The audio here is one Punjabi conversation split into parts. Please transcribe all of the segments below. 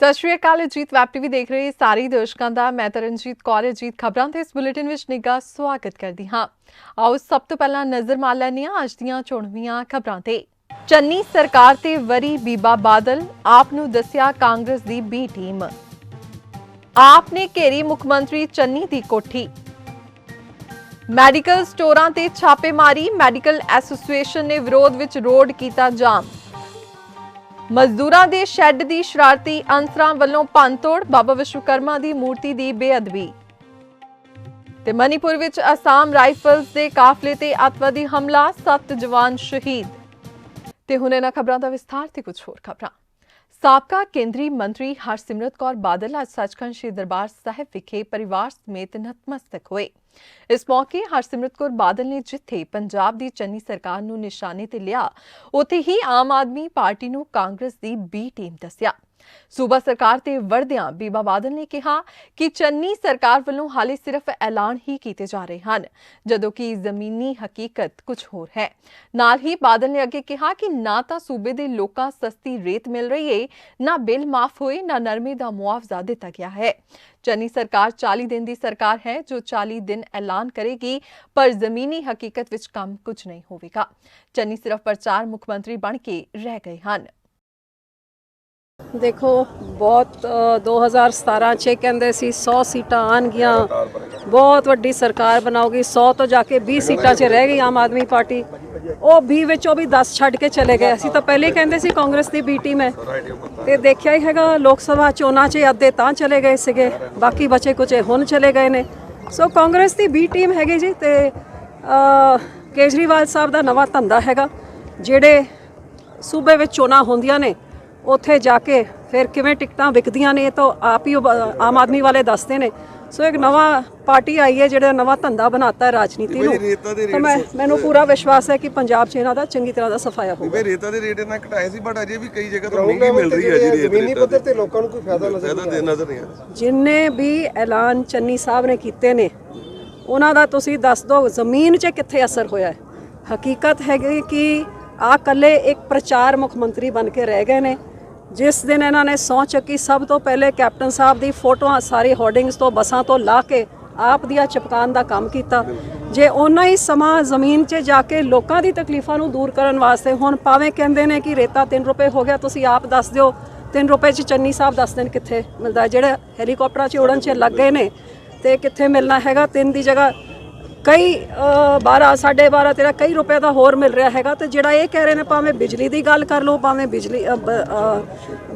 ਸਤਿ ਸ਼੍ਰੀ ਅਕਾਲ। ਅਜੀਤ ਵੈਬ ਟੀਵੀ ਦੇਖ ਰਹੇ ਸਾਰੇ ਦਰਸ਼ਕਾਂ ਦਾ ਮੈਂ ਤਰਨਜੀਤ ਕੌਰ ਅਜੀਤ ਖਬਰਾਂ ਤੇ ਇਸ ਬੁਲੇਟਿਨ ਵਿੱਚ ਨਿੱਘਾ ਸਵਾਗਤ ਕਰਦੀ ਹਾਂ। ਆਓ ਸਭ ਤੋਂ ਪਹਿਲਾਂ ਨਜ਼ਰ ਮਾਰ ਲੈਂਦੇ ਹਾਂ ਅੱਜ ਦੀਆਂ ਚੋਣਵੀਆਂ ਖਬਰਾਂ ਤੇ। ਚੰਨੀ ਸਰਕਾਰ ਤੇ ਵਰੀ ਬੀਬਾ ਬਾਦਲ, ਆਪ ਨੂੰ ਦੱਸਿਆ ਕਾਂਗਰਸ ਦੀ ਬੀ ਟੀਮ। ਆਪ ਨੇ ਘੇਰੀ ਮੁੱਖ ਮੰਤਰੀ ਚੰਨੀ ਦੀ ਕੋਠੀ। ਮੈਡੀਕਲ ਸਟੋਰਾਂ ਤੇ ਛਾਪੇਮਾਰੀ, ਮੈਡੀਕਲ ਐਸੋਸੀਏਸ਼ਨ ਨੇ ਵਿਰੋਧ ਵਿੱਚ ਰੋਡ ਕੀਤਾ ਜਾਮ। ਮਜ਼ਦੂਰਾਂ ਦੇ ਸ਼ੈੱਡ ਦੀ ਸ਼ਰਾਰਤੀ ਅਨਸਰਾਂ ਵੱਲੋਂ ਭੰਨਤੋੜ, ਬਾਬਾ ਵਿਸ਼ਵਕਰਮਾ ਦੀ ਮੂਰਤੀ ਦੀ ਬੇਅਦਬੀ। ਤੇ ਮਨੀਪੁਰ ਵਿੱਚ ਅਸਾਮ ਰਾਈਫਲਸ ਦੇ ਕਾਫਲੇ ਤੇ ਅੱਤਵਾਦੀ ਹਮਲਾ, 7 ਜਵਾਨ ਸ਼ਹੀਦ। ਤੇ ਹੁਣ ਇਹਨਾਂ ਖਬਰਾਂ ਦਾ ਵਿਸਥਾਰ ਤੇ ਕੁਝ ਹੋਰ ਖਬਰਾਂ। ਸਾਬਕਾ ਕੇਂਦਰੀ ਮੰਤਰੀ ਹਰਸਿਮਰਤ ਕੌਰ ਬਾਦਲ ਅੱਜ ਸੱਚਖੰਡ ਸ਼੍ਰੀ ਦਰਬਾਰ ਸਾਹਿਬ ਵਿਖੇ ਪਰਿਵਾਰ ਸਮੇਤ ਨਤਮਸਤਕ ਹੋਏ। ਇਸ ਮੌਕੇ ਹਰਸਿਮਰਤ ਕੌਰ ਬਾਦਲ ਨੇ ਜਿੱਥੇ ਪੰਜਾਬ ਦੀ ਚੰਨੀ ਸਰਕਾਰ ਨੂੰ ਨਿਸ਼ਾਨੇ ਤੇ ਲਿਆ, ਉੱਥੇ ਹੀ ਆਮ ਆਦਮੀ ਪਾਰਟੀ ਨੂੰ ਕਾਂਗਰਸ ਦੀ ਬੀ ਟੀਮ ਦੱਸਿਆ। ਸੂਬਾ ਸਰਕਾਰ ਤੇ ਵਰਦਿਆਂ ਬੀਬਾ ਬਾਦਲ ਨੇ ਕਿਹਾ ਕਿ ਚੰਨੀ ਸਰਕਾਰ ਵੱਲੋਂ ਹਾਲੇ ਸਿਰਫ ਐਲਾਨ ਹੀ ਕੀਤੇ ਜਾ ਰਹੇ ਹਨ, ਜਦੋਂ ਕਿ ਜ਼ਮੀਨੀ ਹਕੀਕਤ ਕੁਝ ਹੋਰ ਹੈ। ਨਾਲ ਹੀ ਬਾਦਲ ਨੇ ਅੱਗੇ ਕਿਹਾ ਕਿ ਨਾ ਤਾਂ ਸੂਬੇ ਦੇ ਲੋਕਾਂ ਸਸਤੀ ਰੇਤ ਮਿਲ ਰਹੀ ਹੈ, ਨਾ ਬਿੱਲ ਮਾਫ ਹੋਏ, ਨਾ ਨਰਮੇ ਦਾ ਮੁਆਵਜ਼ਾ ਦਿੱਤਾ ਗਿਆ ਹੈ। ਚੰਨੀ ਸਰਕਾਰ 40 ਦਿਨ ਦੀ ਸਰਕਾਰ ਹੈ ਜੋ 40 ਦਿਨ ਐਲਾਨ ਕਰੇਗੀ, ਪਰ ਜ਼ਮੀਨੀ ਹਕੀਕਤ ਵਿੱਚ ਕੰਮ ਕੁਝ ਨਹੀਂ ਹੋਵੇਗਾ। ਚੰਨੀ ਸਿਰਫ ਪ੍ਰਚਾਰ ਮੁੱਖ ਮੰਤਰੀ ਬਣ ਕੇ ਰਹਿ ਗਏ ਹਨ। देखो बहुत 2017 'ਚ ਕਹਿੰਦੇ ਸੀ 100 ਸੀਟਾਂ ਆਣਗੀਆਂ, ਬਹੁਤ ਵੱਡੀ ਸਰਕਾਰ ਬਣਾਉਗੀ। 100 ਤੋਂ ਜਾ ਕੇ 20 ਸੀਟਾਂ 'ਚ ਰਹਿ ਗਈ ਆਮ ਆਦਮੀ ਪਾਰਟੀ। ਉਹ 20 ਵਿੱਚੋਂ ਵੀ 10 ਛੱਡ ਕੇ ਚਲੇ ਗਏ। ਅਸੀਂ ਤਾਂ ਪਹਿਲੇ ਕਹਿੰਦੇ ਸੀ ਕਾਂਗਰਸ ਦੀ ਬੀ ਟੀਮ ਹੈ, ਤੇ ਦੇਖਿਆ ਹੀ ਹੈਗਾ ਲੋਕ ਸਭਾ ਚੋਣਾਂ 'ਚ ਅੱਧੇ ਤਾਂ ਚਲੇ ਗਏ ਸੀਗੇ, ਬਾਕੀ ਬਚੇ ਕੁਚੇ ਹੁਣ ਚਲੇ ਗਏ ਨੇ। ਸੋ ਕਾਂਗਰਸ ਦੀ ਬੀ ਟੀਮ ਹੈਗੀ ਜੀ। ਤੇ ਕੇਜਰੀਵਾਲ ਸਾਹਿਬ ਦਾ ਨਵਾਂ ਧੰਦਾ ਹੈਗਾ, ਜਿਹੜੇ ਸੂਬੇ ਵਿੱਚ ਚੋਣਾਂ ਹੁੰਦੀਆਂ ਨੇ ਉੱਥੇ ਜਾ ਕੇ ਫਿਰ ਕਿਵੇਂ ਟਿਕਟਾਂ ਵਿਕਦੀਆਂ ਨੇ ਤਾਂ ਆਪ ਹੀ ਆਮ ਆਦਮੀ ਵਾਲੇ ਦੱਸਦੇ ਨੇ। ਸੋ ਇੱਕ ਨਵਾਂ ਪਾਰਟੀ ਆਈ ਹੈ ਜਿਹੜਾ ਨਵਾਂ ਧੰਦਾ ਬਣਾਤਾ ਹੈ ਰਾਜਨੀਤੀ ਨੂੰ, ਤਾਂ ਮੈਨੂੰ ਪੂਰਾ ਵਿਸ਼ਵਾਸ ਹੈ ਕਿ ਪੰਜਾਬ 'ਚ ਇਹਨਾਂ ਦਾ ਚੰਗੀ ਤਰ੍ਹਾਂ ਦਾ ਸਫਾਇਆ ਹੋਊਗਾ। ਰੇਤਾ ਦੇ ਰੇਟ ਇਹਨਾਂ ਘਟਾਏ ਸੀ, ਬਟ ਅਜੇ ਵੀ ਕਈ ਜਗ੍ਹਾ ਤੋਂ ਮਹਿੰਗੀ ਮਿਲ ਰਹੀ ਹੈ ਜੀ। ਜ਼ਮੀਨੀ ਪੱਧਰ ਤੇ ਲੋਕਾਂ ਨੂੰ ਕੋਈ ਫਾਇਦਾ ਨਜ਼ਰ ਨਹੀਂ ਆ। ਜਿੰਨੇ ਵੀ ਐਲਾਨ ਚੰਨੀ ਸਾਹਿਬ ਨੇ ਕੀਤੇ ਨੇ ਉਹਨਾਂ ਦਾ ਤੁਸੀਂ ਦੱਸ ਦਿਓ ਜ਼ਮੀਨ 'ਚ ਕਿੱਥੇ ਅਸਰ ਹੋਇਆ ਹੈ। ਹਕੀਕਤ ਹੈਗੀ ਕਿ ਆਹ ਇਕੱਲੇ ਇੱਕ ਪ੍ਰਚਾਰ ਮੁੱਖ ਮੰਤਰੀ ਬਣ ਕੇ ਰਹਿ ਗਏ ਨੇ। ਜਿਸ ਦਿਨ ਇਹਨਾਂ ਨੇ ਸਹੁੰ ਚੱਕੀ, ਸਭ ਤੋਂ ਪਹਿਲੇ ਕੈਪਟਨ ਸਾਹਿਬ ਦੀ ਫੋਟੋਆਂ ਸਾਰੀ ਹੋਰਡਿੰਗਸ ਤੋਂ ਬੱਸਾਂ ਤੋਂ ਲਾ ਕੇ ਆਪ ਦੀਆਂ ਚਿਪਕਾਉਣ ਦਾ ਕੰਮ ਕੀਤਾ। ਜੇ ਓਨਾ ਹੀ ਸਮਾਂ ਜ਼ਮੀਨ 'ਚ ਜਾ ਕੇ ਲੋਕਾਂ ਦੀ ਤਕਲੀਫਾਂ ਨੂੰ ਦੂਰ ਕਰਨ ਵਾਸਤੇ, ਹੁਣ ਭਾਵੇਂ ਕਹਿੰਦੇ ਨੇ ਕਿ ਰੇਤਾ 3 ਰੁਪਏ ਹੋ ਗਿਆ, ਤੁਸੀਂ ਆਪ ਦੱਸ ਦਿਓ 3 ਰੁਪਏ 'ਚ ਚੰਨੀ ਸਾਹਿਬ ਦੱਸ ਦੇਣ ਕਿੱਥੇ ਮਿਲਦਾ। ਜਿਹੜੇ ਹੈਲੀਕਾਪਟਰਾਂ 'ਚ ਉੜਨ 'ਚ ਲੱਗ ਗਏ ਨੇ ਤੇ ਕਿੱਥੇ ਮਿਲਣਾ ਹੈਗਾ। 3 ਦੀ ਜਗ੍ਹਾ ਕਈ 12, 12.5, 13 ਕਈ ਰੁਪਏ ਦਾ ਹੋਰ ਮਿਲ ਰਿਹਾ ਹੈਗਾ। ਤੇ ਜਿਹੜਾ ਇਹ ਕਹਿ ਰਹੇ ਨੇ ਭਾਵੇਂ ਬਿਜਲੀ ਦੀ ਗੱਲ ਕਰ ਲਓ, ਭਾਵੇਂ ਬਿਜਲੀ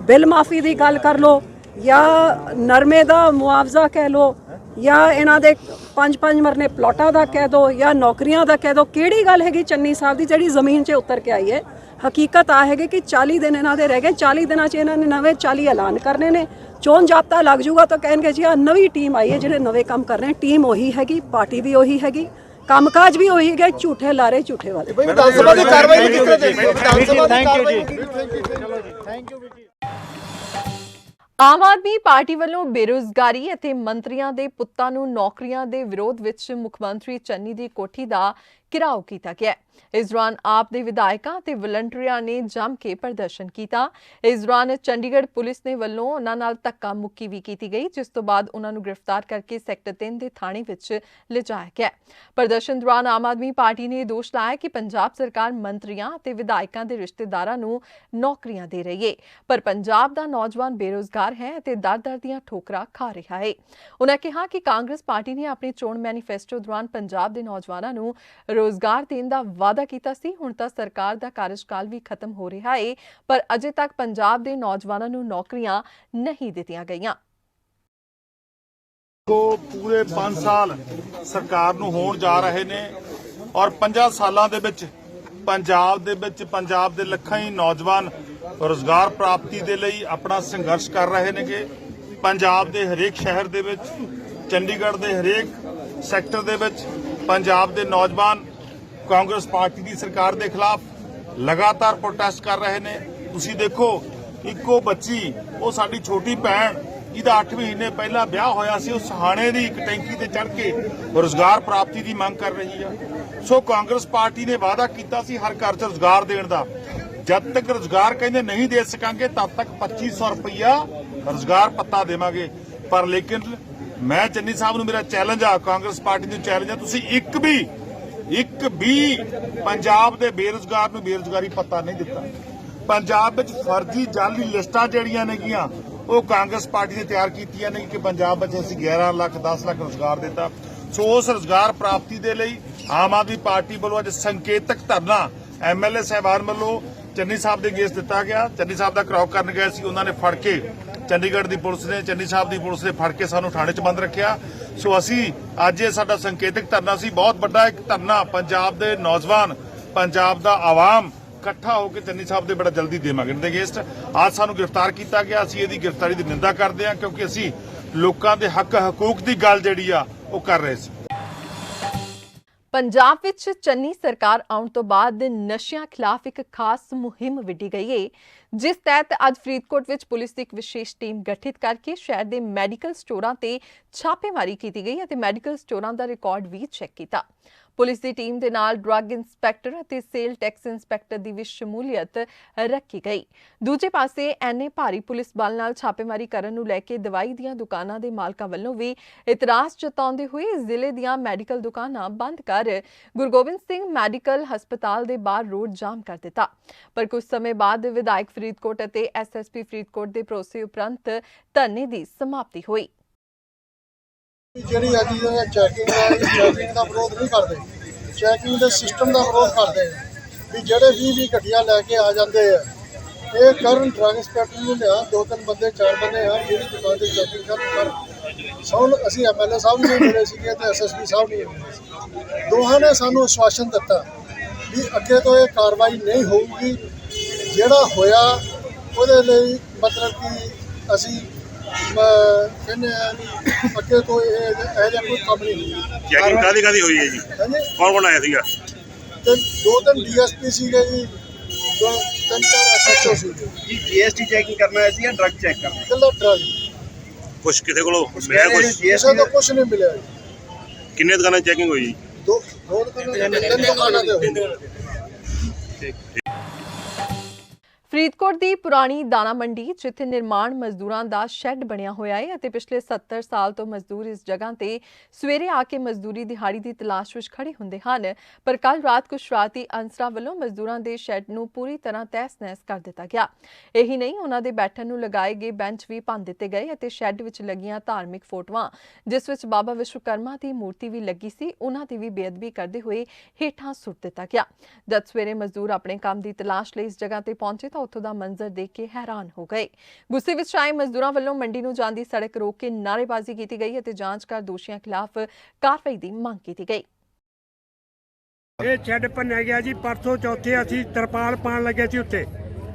ਬਿੱਲ ਮਾਫੀ ਦੀ ਗੱਲ ਕਰ ਲਓ, ਜਾਂ ਨਰਮੇ ਦਾ ਮੁਆਵਜ਼ਾ ਕਹਿ ਲਓ, ਜਾਂ ਇਹਨਾਂ ਦੇ 5-5 ਮਰਨੇ ਪਲਾਟਾਂ ਦਾ ਕਹਿ ਦਿਓ, ਜਾਂ ਨੌਕਰੀਆਂ ਦਾ ਕਹਿ ਦਿਓ। ਕਿਹੜੀ ਗੱਲ ਹੈਗੀ ਚੰਨੀ ਸਾਹਿਬ ਦੀ ਜਿਹੜੀ ਜ਼ਮੀਨ 'ਚ ਉਤਰ ਕੇ ਆਈ ਹੈ? ਹਕੀਕਤ ਆ ਹੈਗੀ ਕਿ 40 ਦਿਨ ਇਹਨਾਂ ਦੇ ਰਹਿ ਗਏ। 40 ਦਿਨਾਂ 'ਚ ਇਹਨਾਂ ਨੇ ਨਵੇਂ 40 ਐਲਾਨ ਕਰਨੇ ਨੇ। ਚੋਣ ਜਾਬਤਾ ਲੱਗ ਜੂਗਾ ਤਾਂ ਕਹਿਣਗੇ ਜੀ ਆ ਨਵੀਂ ਟੀਮ ਆਈ ਹੈ ਜਿਹੜੇ ਨਵੇਂ ਕੰਮ ਕਰ ਰਹੇ। ਟੀਮ ਉਹੀ ਹੈਗੀ, ਪਾਰਟੀ ਵੀ ਉਹੀ ਹੈਗੀ, ਕੰਮਕਾਜ ਵੀ ਉਹੀ ਹੈਗਾ। ਝੂਠੇ ਲਾਰੇ ਝੂਠੇ ਵਾਲੇ। ਵਿਧਾਨ ਸਭਾ ਦੀ ਕਾਰਵਾਈ ਕਿਸ ਤਰ੍ਹਾਂ ਦੇਖਦੇ ਹੋ? ਵਿਧਾਨ ਸਭਾ ਦੀ ਕਾਰਵਾਈ thank you. Aam Aadmi party ਵੱਲੋਂ ਬੇਰੁਜ਼ਗਾਰੀ ਅਤੇ ਮੰਤਰੀਆਂ ਦੇ ਪੁੱਤਾਂ ਨੂੰ ਨੌਕਰੀਆਂ ਦੇ ਵਿਰੋਧ ਵਿੱਚ ਮੁੱਖ ਮੰਤਰੀ ਚੰਨੀ ਦੀ ਕੋਠੀ ਦਾ ਘਿਰਾਓ ਕੀਤਾ ਗਿਆ। ਇਸ ਦੌਰਾਨ ਆਪ ਦੇ ਵਿਧਾਇਕਾਂ ਤੇ ਵਲੰਟੀਅਰਾਂ ਨੇ ਜੰਮ ਕੇ ਪ੍ਰਦਰਸ਼ਨ ਕੀਤਾ। ਇਸ ਦੌਰਾਨ ਚੰਡੀਗੜ੍ਹ ਪੁਲਿਸ ਨੇ ਵੱਲੋਂ ਉਹਨਾਂ ਨਾਲ ਧੱਕਾ ਮੁੱਕੀ ਵੀ ਕੀਤੀ ਗਈ, ਜਿਸ ਤੋਂ ਬਾਅਦ ਉਹਨਾਂ ਨੂੰ ਗ੍ਰਿਫਤਾਰ ਕਰਕੇ ਸੈਕਟਰ 3 ਦੇ ਥਾਣੇ ਵਿੱਚ ਲਿਜਾਇਆ ਗਿਆ। ਪ੍ਰਦਰਸ਼ਨ ਦੌਰਾਨ ਆਮ ਆਦਮੀ ਪਾਰਟੀ ਨੇ ਦੋਸ਼ ਲਾਇਆ ਕਿ ਪੰਜਾਬ ਸਰਕਾਰ ਮੰਤਰੀਆਂ ਅਤੇ ਵਿਧਾਇਕਾਂ ਦੇ ਰਿਸ਼ਤੇਦਾਰਾਂ ਨੂੰ ਨੌਕਰੀਆਂ ਦੇ ਰਹੀ ਹੈ, ਪਰ ਪੰਜਾਬ ਦਾ ਨੌਜਵਾਨ ਬੇਰੁਜ਼ਗਾਰ ਹੈ ਅਤੇ ਦਰ-ਦਰ ਦੀਆਂ ਠੋਕਰਾਂ ਖਾ ਰਿਹਾ ਹੈ। ਉਹਨਾਂ ਕਿਹਾ ਕਿ ਕਾਂਗਰਸ ਪਾਰਟੀ ਨੇ ਆਪਣੇ ਚੋਣ ਮੈਨੀਫੈਸਟੋ ਦੌਰਾਨ ਪੰਜਾਬ ਦੇ ਨੌਜਵਾਨਾਂ ਨੂੰ ਰੋਜ਼ਗਾਰ ਦੇਣ ਦਾ ਵਾਅਦਾ ਕੀਤਾ ਸੀ। ਹੁਣ ਤਾਂ ਸਰਕਾਰ ਦਾ ਕਾਰਜਕਾਲ ਵੀ ਖਤਮ ਹੋ ਰਿਹਾ ਹੈ, ਪਰ ਅਜੇ ਤੱਕ ਪੰਜਾਬ ਦੇ ਨੌਜਵਾਨਾਂ ਨੂੰ ਨੌਕਰੀਆਂ ਨਹੀਂ ਦਿੱਤੀਆਂ ਗਈਆਂ। ਪੂਰੇ 5 ਸਾਲ ਸਰਕਾਰ ਨੂੰ ਹੋਣ ਜਾ ਰਹੇ ਨੇ, ਔਰ 5 ਸਾਲਾਂ ਦੇ ਵਿੱਚ ਪੰਜਾਬ ਦੇ ਲੱਖਾਂ ਹੀ ਨੌਜਵਾਨ ਰੋਜ਼ਗਾਰ ਪ੍ਰਾਪਤੀ ਦੇ ਲਈ ਆਪਣਾ ਸੰਘਰਸ਼ ਕਰ ਰਹੇ ਨੇਗੇ। ਪੰਜਾਬ ਦੇ ਹਰੇਕ ਸ਼ਹਿਰ ਦੇ ਵਿੱਚ, ਚੰਡੀਗੜ੍ਹ ਦੇ ਹਰੇਕ ਸੈਕਟਰ ਦੇ ਵਿੱਚ ਪੰਜਾਬ ਦੇ ਨੌਜਵਾਨ ਕਾਂਗਰਸ ਪਾਰਟੀ ਦੀ ਸਰਕਾਰ ਦੇ ਖਿਲਾਫ ਲਗਾਤਾਰ ਪ੍ਰੋਟੈਸਟ ਕਰ ਰਹੇ ਨੇ। ਤੁਸੀਂ ਦੇਖੋ, ਇੱਕੋ ਬੱਚੀ, ਉਹ ਸਾਡੀ ਛੋਟੀ ਭੈਣ, ਜਿਹਦਾ 8 ਮਹੀਨੇ ਪਹਿਲਾਂ ਵਿਆਹ ਹੋਇਆ ਸੀ, ਉਹ ਸਹਾਣੇ ਦੀ ਇੱਕ ਟੈਂਕੀ ਤੇ ਚੜ੍ਹ ਕੇ ਰੋਜ਼ਗਾਰ ਪ੍ਰਾਪਤੀ ਦੀ ਮੰਗ ਕਰ ਰਹੀ ਹੈ। ਸੋ ਕਾਂਗਰਸ ਪਾਰਟੀ ਨੇ ਵਾਅਦਾ ਕੀਤਾ ਸੀ ਹਰ ਘਰ 'ਚ ਰੋਜ਼ਗਾਰ ਦੇਣ ਦਾ। जब तक रोजगार कहते नहीं दे सकांगे तब तक 2500 रुपया रोजगार पत्ता देवांगे। पर लेकिन मैं चन्नी साहब नूं मेरा चैलेंज आ, कांग्रेस पार्टी नूं चैलेंज आ, तुसीं एक भी पंजाब दे बेरोजगार नूं बेरोजगारी पत्ता नहीं दिता। पंजाब विच फर्जी जाली लिस्टां जिहड़ियां नेगीआं ਉਹ ਕਾਂਗਰਸ ਪਾਰਟੀ ਨੇ ਤਿਆਰ ਕੀਤੀਆਂ ਨੇ ਕਿ ਪੰਜਾਬ ਵਿੱਚ ਅਸੀਂ 11 ਲੱਖ 10 ਲੱਖ ਰੋਜ਼ਗਾਰ ਦਿੱਤਾ। ਸੋ ਉਸ ਰੋਜ਼ਗਾਰ ਪ੍ਰਾਪਤੀ ਦੇ ਲਈ ਆਮ ਆਦਮੀ ਪਾਰਟੀ ਵੱਲੋਂ ਅੱਜ ਸੰਕੇਤਕ ਧਰਨਾ ਐਮਐਲਏ ਸਾਹਿਬਾਨ ਵੱਲੋਂ ਚੰਨੀ ਸਾਹਿਬ ਦੇ ਅਗੇਂਸਟ ਦਿੱਤਾ ਗਿਆ। ਚੰਨੀ ਸਾਹਿਬ ਦਾ ਕਰਾਓ ਕਰਨ ਗਏ ਸੀ, ਉਹਨਾਂ ਨੇ ਫੜ ਕੇ ਚੰਡੀਗੜ੍ਹ ਦੀ ਪੁਲਿਸ ਨੇ, ਚੰਨੀ ਸਾਹਿਬ ਦੀ ਪੁਲਿਸ ਨੇ ਫੜ ਕੇ ਸਾਨੂੰ ਥਾਣੇ 'ਚ ਬੰਦ ਰੱਖਿਆ। ਸੋ ਅਸੀਂ ਅੱਜ ਇਹ ਸਾਡਾ ਸੰਕੇਤਕ ਧਰਨਾ ਸੀ, ਬਹੁਤ ਵੱਡਾ ਇੱਕ ਧਰਨਾ। ਪੰਜਾਬ ਦੇ ਨੌਜਵਾਨ, ਪੰਜਾਬ ਦਾ ਆਵਾਮ ਇਕੱਠਾ ਹੋ ਕੇ ਚੰਨੀ ਸਾਹਿਬ ਦੇ ਬੜਾ ਜਲਦੀ ਦੇਵਾਂਗੇ ਇਹਦੇ ਅਗੇਂਸਟ। ਅੱਜ ਸਾਨੂੰ ਗ੍ਰਿਫਤਾਰ ਕੀਤਾ ਗਿਆ, ਅਸੀਂ ਇਹਦੀ ਗ੍ਰਿਫਤਾਰੀ ਦੀ ਨਿੰਦਾ ਕਰਦੇ ਹਾਂ ਕਿਉਂਕਿ ਅਸੀਂ ਲੋਕਾਂ ਦੇ ਹੱਕ ਹਕੂਕ ਦੀ ਗੱਲ ਜਿਹੜੀ ਆ ਉਹ ਕਰ ਰਹੇ ਸੀ। ਪੰਜਾਬ ਵਿੱਚ ਚੰਨੀ ਸਰਕਾਰ ਆਉਣ ਤੋਂ ਬਾਅਦ ਨਸ਼ਿਆਂ ਖਿਲਾਫ ਇੱਕ ਖਾਸ ਮੁਹਿੰਮ ਵਿੱਢੀ ਗਈ ਹੈ, ਜਿਸ ਤਹਿਤ ਅੱਜ ਫਰੀਦਕੋਟ ਵਿੱਚ ਪੁਲਿਸ ਦੀ ਇੱਕ ਵਿਸ਼ੇਸ਼ ਟੀਮ ਗਠਿਤ ਕਰਕੇ ਸ਼ਹਿਰ ਦੇ ਮੈਡੀਕਲ ਸਟੋਰਾਂ ਤੇ ਛਾਪੇਮਾਰੀ ਕੀਤੀ ਗਈ ਅਤੇ ਮੈਡੀਕਲ ਸਟੋਰਾਂ ਦਾ ਰਿਕਾਰਡ ਵੀ ਚੈੱਕ ਕੀਤਾ। ਪੁਲਿਸ ਦੀ ਟੀਮ ਦੇ ਨਾਲ ਡਰੱਗ ਇੰਸਪੈਕਟਰ ਅਤੇ ਸੇਲ ਟੈਕਸ ਇੰਸਪੈਕਟਰ ਦੀ ਵੀ ਸ਼ਮੂਲੀਅਤ ਰੱਖੀ ਗਈ। ਦੂਜੇ ਪਾਸੇ ਐਨੇ ਭਾਰੀ ਪੁਲਿਸ ਬਲ ਨਾਲ ਛਾਪੇਮਾਰੀ ਕਰਨ ਨੂੰ ਲੈ ਕੇ ਦਵਾਈ ਦੀਆਂ ਦੁਕਾਨਾਂ ਦੇ ਮਾਲਕਾਂ ਵੱਲੋਂ ਵੀ ਇਤਰਾਜ਼ ਜਤਾਉਂਦੇ ਹੋਏ ਜ਼ਿਲ੍ਹੇ ਦੀਆਂ ਮੈਡੀਕਲ ਦੁਕਾਨਾਂ ਬੰਦ ਕਰ ਗੁਰੂ ਗੋਬਿੰਦ ਸਿੰਘ ਮੈਡੀਕਲ ਹਸਪਤਾਲ ਦੇ ਬਾਹਰ ਰੋਡ ਜਾਮ ਕਰ ਦਿੱਤਾ। ਪਰ ਕੁਝ ਸਮੇਂ ਬਾਅਦ ਵਿਧਾਇਕ ਫਰੀਦਕੋਟ ਅਤੇ ਐਸਐਸਪੀ ਫਰੀਦਕੋਟ ਦੇ ਭਰੋਸੇ ਉਪਰੰਤ ਧਰਨੇ ਦੀ ਸਮਾਪਤੀ ਹੋਈ। ਜਿਹੜੀ ਅੱਜ ਚੈਕਿੰਗ ਦਾ ਵਿਰੋਧ ਨਹੀਂ ਕਰਦੇ, ਚੈਕਿੰਗ ਦੇ ਸਿਸਟਮ ਦਾ ਵਿਰੋਧ ਕਰਦੇ ਵੀ ਜਿਹੜੇ 20 ਗੱਡੀਆਂ ਲੈ ਕੇ ਆ ਜਾਂਦੇ ਆ ਇਹ ਕਰਨ। ਡਰੱਗ ਇੰਸਪੈਕਟਰ ਨੂੰ ਲਿਆ, 2-3 ਬੰਦੇ 4 ਬੰਦੇ ਆ ਜਿਹੜੀ ਦੁਕਾਨ ਤੇ ਚੈਕਿੰਗ ਕਰ ਸੌਣ। ਅਸੀਂ ਐਮਐਲਏ ਸਾਹਿਬ ਨੂੰ ਮਿਲੇ ਸੀਗੇ ਤੇ ਐਸਐਸਪੀ ਸਾਹਿਬ ਨੂੰ ਮਿਲੇ ਸੀ। ਦੋਹਾਂ ਨੇ ਸਾਨੂੰ ਆਸ਼ਵਾਸਨ ਦਿੱਤਾ ਵੀ ਅੱਗੇ ਤੋਂ ਇਹ ਕਾਰਵਾਈ ਨਹੀਂ ਹੋਊਗੀ। ਜਿਹੜਾ ਹੋਇਆ ਉਹਦੇ ਲਈ ਮਤਲਬ ਕਿ ਅਸੀਂ ਕਹਿੰਦੇ ਆ ਅੱਗੇ ਤੋਂ ਇਹ ਜਿਹਾ ਕੋਈ ਕੰਮ ਨਹੀਂ ਹੋਊਗਾ। ਚੈਕਿੰਗ ਕਾਹਦੀ ਹੋਈ ਹੈ ਜੀ? ਕੌਣ ਆਇਆ ਸੀਗਾ? ਤੇ 2-3 ਡੀਐਸਪੀ ਸੀਗੇ ਜੀ, 2-3 ਐਸਐਚਓ ਸੀਗੇ। ਜੀ ਜੀਐਸਟੀ ਚੈਕਿੰਗ ਕਰਨਾ ਆਇਆ ਸੀ ਜਾਂ ਡਰੱਗ ਚੈੱਕ ਕਰਨਾ? ਕੱਲਾ ਡਰੱਗ। ਕੁਛ ਕਿਸੇ ਕੋਲੋਂ ਮਿਲਿਆ? ਕਿਸੇ ਤੋਂ ਕੁਛ ਨਹੀਂ ਮਿਲਿਆ ਜੀ। ਕਿੰਨੇ ਦੁਕਾਨਾਂ ਚੈਕਿੰਗ ਹੋਈ ਜੀ? ਦੋ ਦੁਕਾਨਾਂ ਤੇ ਹੋਈ। ਫਰੀਦਕੋਟ ਦੀ ਪੁਰਾਣੀ ਦਾਣਾ ਮੰਡੀ, ਜਿੱਥੇ ਨਿਰਮਾਣ ਮਜ਼ਦੂਰਾਂ ਦਾ ਸ਼ੈੱਡ ਬਣਿਆ ਹੋਇਆ ਹੈ ਅਤੇ ਪਿਛਲੇ 70 ਸਾਲ ਤੋਂ ਮਜ਼ਦੂਰ ਇਸ ਜਗ੍ਹਾ ਤੇ ਸਵੇਰੇ ਆ ਕੇ ਮਜ਼ਦੂਰੀ ਦਿਹਾੜੀ ਦੀ ਤਲਾਸ਼ ਵਿੱਚ ਖੜੇ ਹੁੰਦੇ ਹਨ, ਪਰ ਕੱਲ ਰਾਤ ਕੁਝ ਸ਼ਰਾਰਤੀ ਅਨਸਰਾਂ ਵੱਲੋਂ ਮਜ਼ਦੂਰਾਂ ਦੇ ਸ਼ੈੱਡ ਨੂੰ ਪੂਰੀ ਤਰ੍ਹਾਂ ਤਹਿਸ-ਨਹਿਸ ਕਰ ਦਿੱਤਾ ਗਿਆ। ਇਹੀ ਨਹੀਂ, ਉਹਨਾਂ ਦੇ ਬੈਠਣ ਨੂੰ ਲਗਾਏ ਗਏ ਬੈਂਚ ਵੀ ਭੰਨ ਦਿੱਤੇ ਗਏ ਅਤੇ ਸ਼ੈੱਡ ਵਿੱਚ ਲੱਗੀਆਂ ਧਾਰਮਿਕ ਫੋਟੋਆਂ, ਜਿਸ ਵਿੱਚ ਬਾਬਾ ਵਿਸ਼ਵਕਰਮਾ ਦੀ ਮੂਰਤੀ ਵੀ ਲੱਗੀ ਸੀ, ਉਹਨਾਂ ਦੀ ਵੀ ਬੇਅਦਬੀ ਕਰਦੇ ਹੋਏ ਹੇਠਾਂ ਸੁੱਟ ਦਿੱਤਾ ਗਿਆ। ਜਦ ਸਵੇਰੇ ਮਜ਼ਦੂਰ ਆਪਣੇ ਕੰਮ ਦੀ ਤਲਾਸ਼ ਲਈ ਇਸ ਜਗ੍ਹਾ ਤੇ ਪਹੁੰਚੇ ਤਾਂ ਉੱਥੋਂ ਦਾ ਮੰਜ਼ਰ ਦੇਖ ਕੇ ਹੈਰਾਨ ਹੋ ਗਏ। ਗੁੱਸੇ ਵਿੱਚ ਆਏ ਮਜ਼ਦੂਰਾਂ ਵੱਲੋਂ ਮੰਡੀ ਨੂੰ ਜਾਂਦੀ ਸੜਕ ਰੋਕ ਕੇ ਨਾਅਰੇਬਾਜ਼ੀ ਕੀਤੀ ਗਈ ਅਤੇ ਜਾਂਚ ਕਰ ਦੋਸ਼ੀਆਂ ਖਿਲਾਫ ਕਾਰਵਾਈ ਦੀ ਮੰਗ ਕੀਤੀ ਗਈ। ਇਹ ਸ਼ੈੱਡ ਭੰਨਿਆ ਗਿਆ ਜੀ। ਪਰਸੋਂ ਚੌਥੇ ਅਸੀਂ ਤਰਪਾਲ ਪਾਉਣ ਲੱਗੇ ਸੀ ਉੱਤੇ,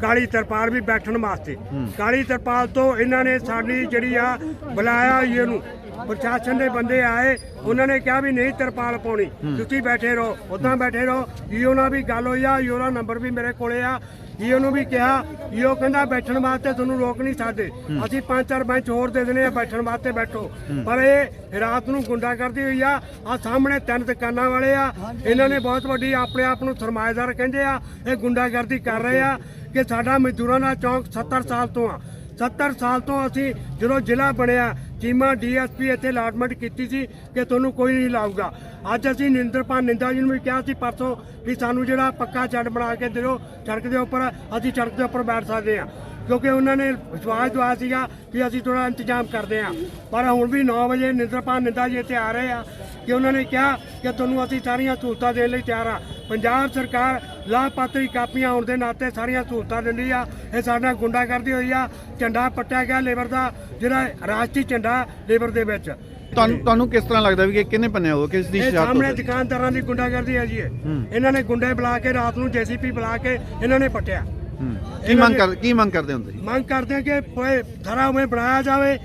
ਕਾਲੀ ਤਰਪਾਲ ਵੀ ਬੈਠਣ ਵਾਸਤੇ। ਕਾਲੀ ਤਰਪਾਲ ਤੋਂ ਇਹਨਾਂ ਨੇ ਸਾਡੀ ਜਿਹੜੀ ਆ ਬੁਲਾਇਆ, ਇਹਨੂੰ ਪ੍ਰਸ਼ਾਸਨ ਦੇ ਬੰਦੇ ਆਏ, ਉਹਨਾਂ ਨੇ ਕਿਹਾ ਵੀ ਨਹੀਂ ਤਰਪਾਲ ਪਾਉਣੀ, ਤੁਸੀਂ ਬੈਠੇ ਰਹੋ, ਉੱਦਾਂ ਬੈਠੇ ਰਹੋ। ਈਓ ਨਾਲ ਵੀ ਗੱਲ ਹੋਈ ਆ, ਈਓ ਦਾ ਨੰਬਰ ਵੀ ਮੇਰੇ ਕੋਲੇ ਆ। ਈਓ ਨੂੰ ਵੀ ਕਿਹਾ, ਈਓ ਕਹਿੰਦਾ ਬੈਠਣ ਵਾਸਤੇ ਤੁਹਾਨੂੰ ਰੋਕ ਨਹੀਂ ਸਕਦੇ, ਅਸੀਂ 5-4 ਬੈਂਚ ਹੋਰ ਦੇ ਦੇਣੇ ਆ, ਬੈਠਣ ਵਾਸਤੇ ਬੈਠੋ। ਪਰ ਇਹ ਰਾਤ ਨੂੰ ਗੁੰਡਾਗਰਦੀ ਹੋਈ ਆ। ਆ ਸਾਹਮਣੇ 3 ਦੁਕਾਨਾਂ ਵਾਲੇ ਆ, ਇਹਨਾਂ ਨੇ ਬਹੁਤ ਵੱਡੀ ਆਪਣੇ ਆਪ ਨੂੰ ਸਰਮਾਏਦਾਰ ਕਹਿੰਦੇ ਆ, ਇਹ ਗੁੰਡਾਗਰਦੀ ਕਰ ਰਹੇ ਆ ਕਿ ਸਾਡਾ ਮਜ਼ਦੂਰਾਂ ਦਾ ਚੌਂਕ 70 ਸਾਲ ਤੋਂ ਆ। 70 ਸਾਲ ਤੋਂ ਅਸੀਂ ਜਦੋਂ ਜ਼ਿਲ੍ਹਾ ਬਣਿਆ, ਚੀਮਾ ਡੀਐਸਪੀ ਇੱਥੇ ਅਲਾਟਮੈਂਟ ਕੀਤੀ ਸੀ ਕਿ ਤੁਹਾਨੂੰ ਕੋਈ ਨਹੀਂ ਲਾਊਗਾ। ਅੱਜ ਅਸੀਂ ਨਿੰਦਰਪਾਲ ਨਿੰਦਾ ਜੀ ਨੂੰ ਵੀ ਕਿਹਾ ਸੀ ਪਰਸੋਂ ਵੀ ਸਾਨੂੰ ਜਿਹੜਾ ਪੱਕਾ ਛੱਡ ਬਣਾ ਕੇ ਦਿਓ ਸੜਕ ਦੇ ਉੱਪਰ, ਅਸੀਂ ਸੜਕ ਦੇ ਉੱਪਰ ਬੈਠ ਸਕਦੇ ਹਾਂ, ਕਿਉਂਕਿ ਉਹਨਾਂ ਨੇ ਵਿਸ਼ਵਾਸ ਦਵਾਇਆ ਸੀਗਾ ਵੀ ਅਸੀਂ ਥੋੜਾ ਇੰਤਜ਼ਾਮ ਕਰਦੇ ਹਾਂ। ਪਰ ਹੁਣ ਵੀ 9 ਵਜੇ ਨਿੰਦਰਪਾਲ ਨਿੰਦਾ ਜੀ ਇੱਥੇ ਆ ਰਹੇ ਆ ਕਿ ਉਹਨਾਂ ਨੇ ਕਿਹਾ ਕਿ ਤੁਹਾਨੂੰ ਅਸੀਂ ਸਾਰੀਆਂ ਸਹੂਲਤਾਂ ਦੇਣ ਲਈ ਤਿਆਰ ਆ। ਪੰਜਾਬ ਸਰਕਾਰ ਲਾਭਪਾਤਰੀ ਕਾਪੀਆਂ ਆਉਣ ਦੇ ਨਾਤੇ ਸਾਰੀਆਂ ਸਹੂਲਤਾਂ ਦਿੰਦੀ ਆ। ਇਹ ਸਾਡਾ ਗੁੰਡਾਗਰਦੀ ਹੋਈ ਆ। ਝੰਡਾ ਪੱਟਿਆ ਗਿਆ ਲੇਬਰ ਦਾ, ਜਿਹੜਾ ਰਾਸ਼ਟਰੀ ਝੰਡਾ ਲੇਬਰ ਦੇ ਵਿੱਚ। ਤੁਹਾਨੂੰ ਕਿਸ ਤਰ੍ਹਾਂ ਲੱਗਦਾ ਵੀ ਕਿਹਨੇ ਪੰਨਿਆ ਹੋਊ, ਕਿਸ ਦੀ ਸ਼ਰਾਰਤ? ਸਾਹਮਣੇ ਦੁਕਾਨਦਾਰਾਂ ਦੀ ਗੁੰਡਾਗਰਦੀ ਹੈ ਜੀ। ਇਹਨਾਂ ਨੇ ਗੁੰਡੇ ਬੁਲਾ ਕੇ ਰਾਤ ਨੂੰ ਜੇਸੀਪੀ ਬੁਲਾ ਕੇ ਇਹਨਾਂ ਨੇ ਪੱਟਿਆ। ਕੀ ਮੰਗ ਕਰਦੇ ਹੁੰਦੇ? ਮੰਗ ਕਰਦੇ ਆ ਕਿ ਸਾਰਾ ਉਵੇਂ ਬਣਾਇਆ ਜਾਵੇ,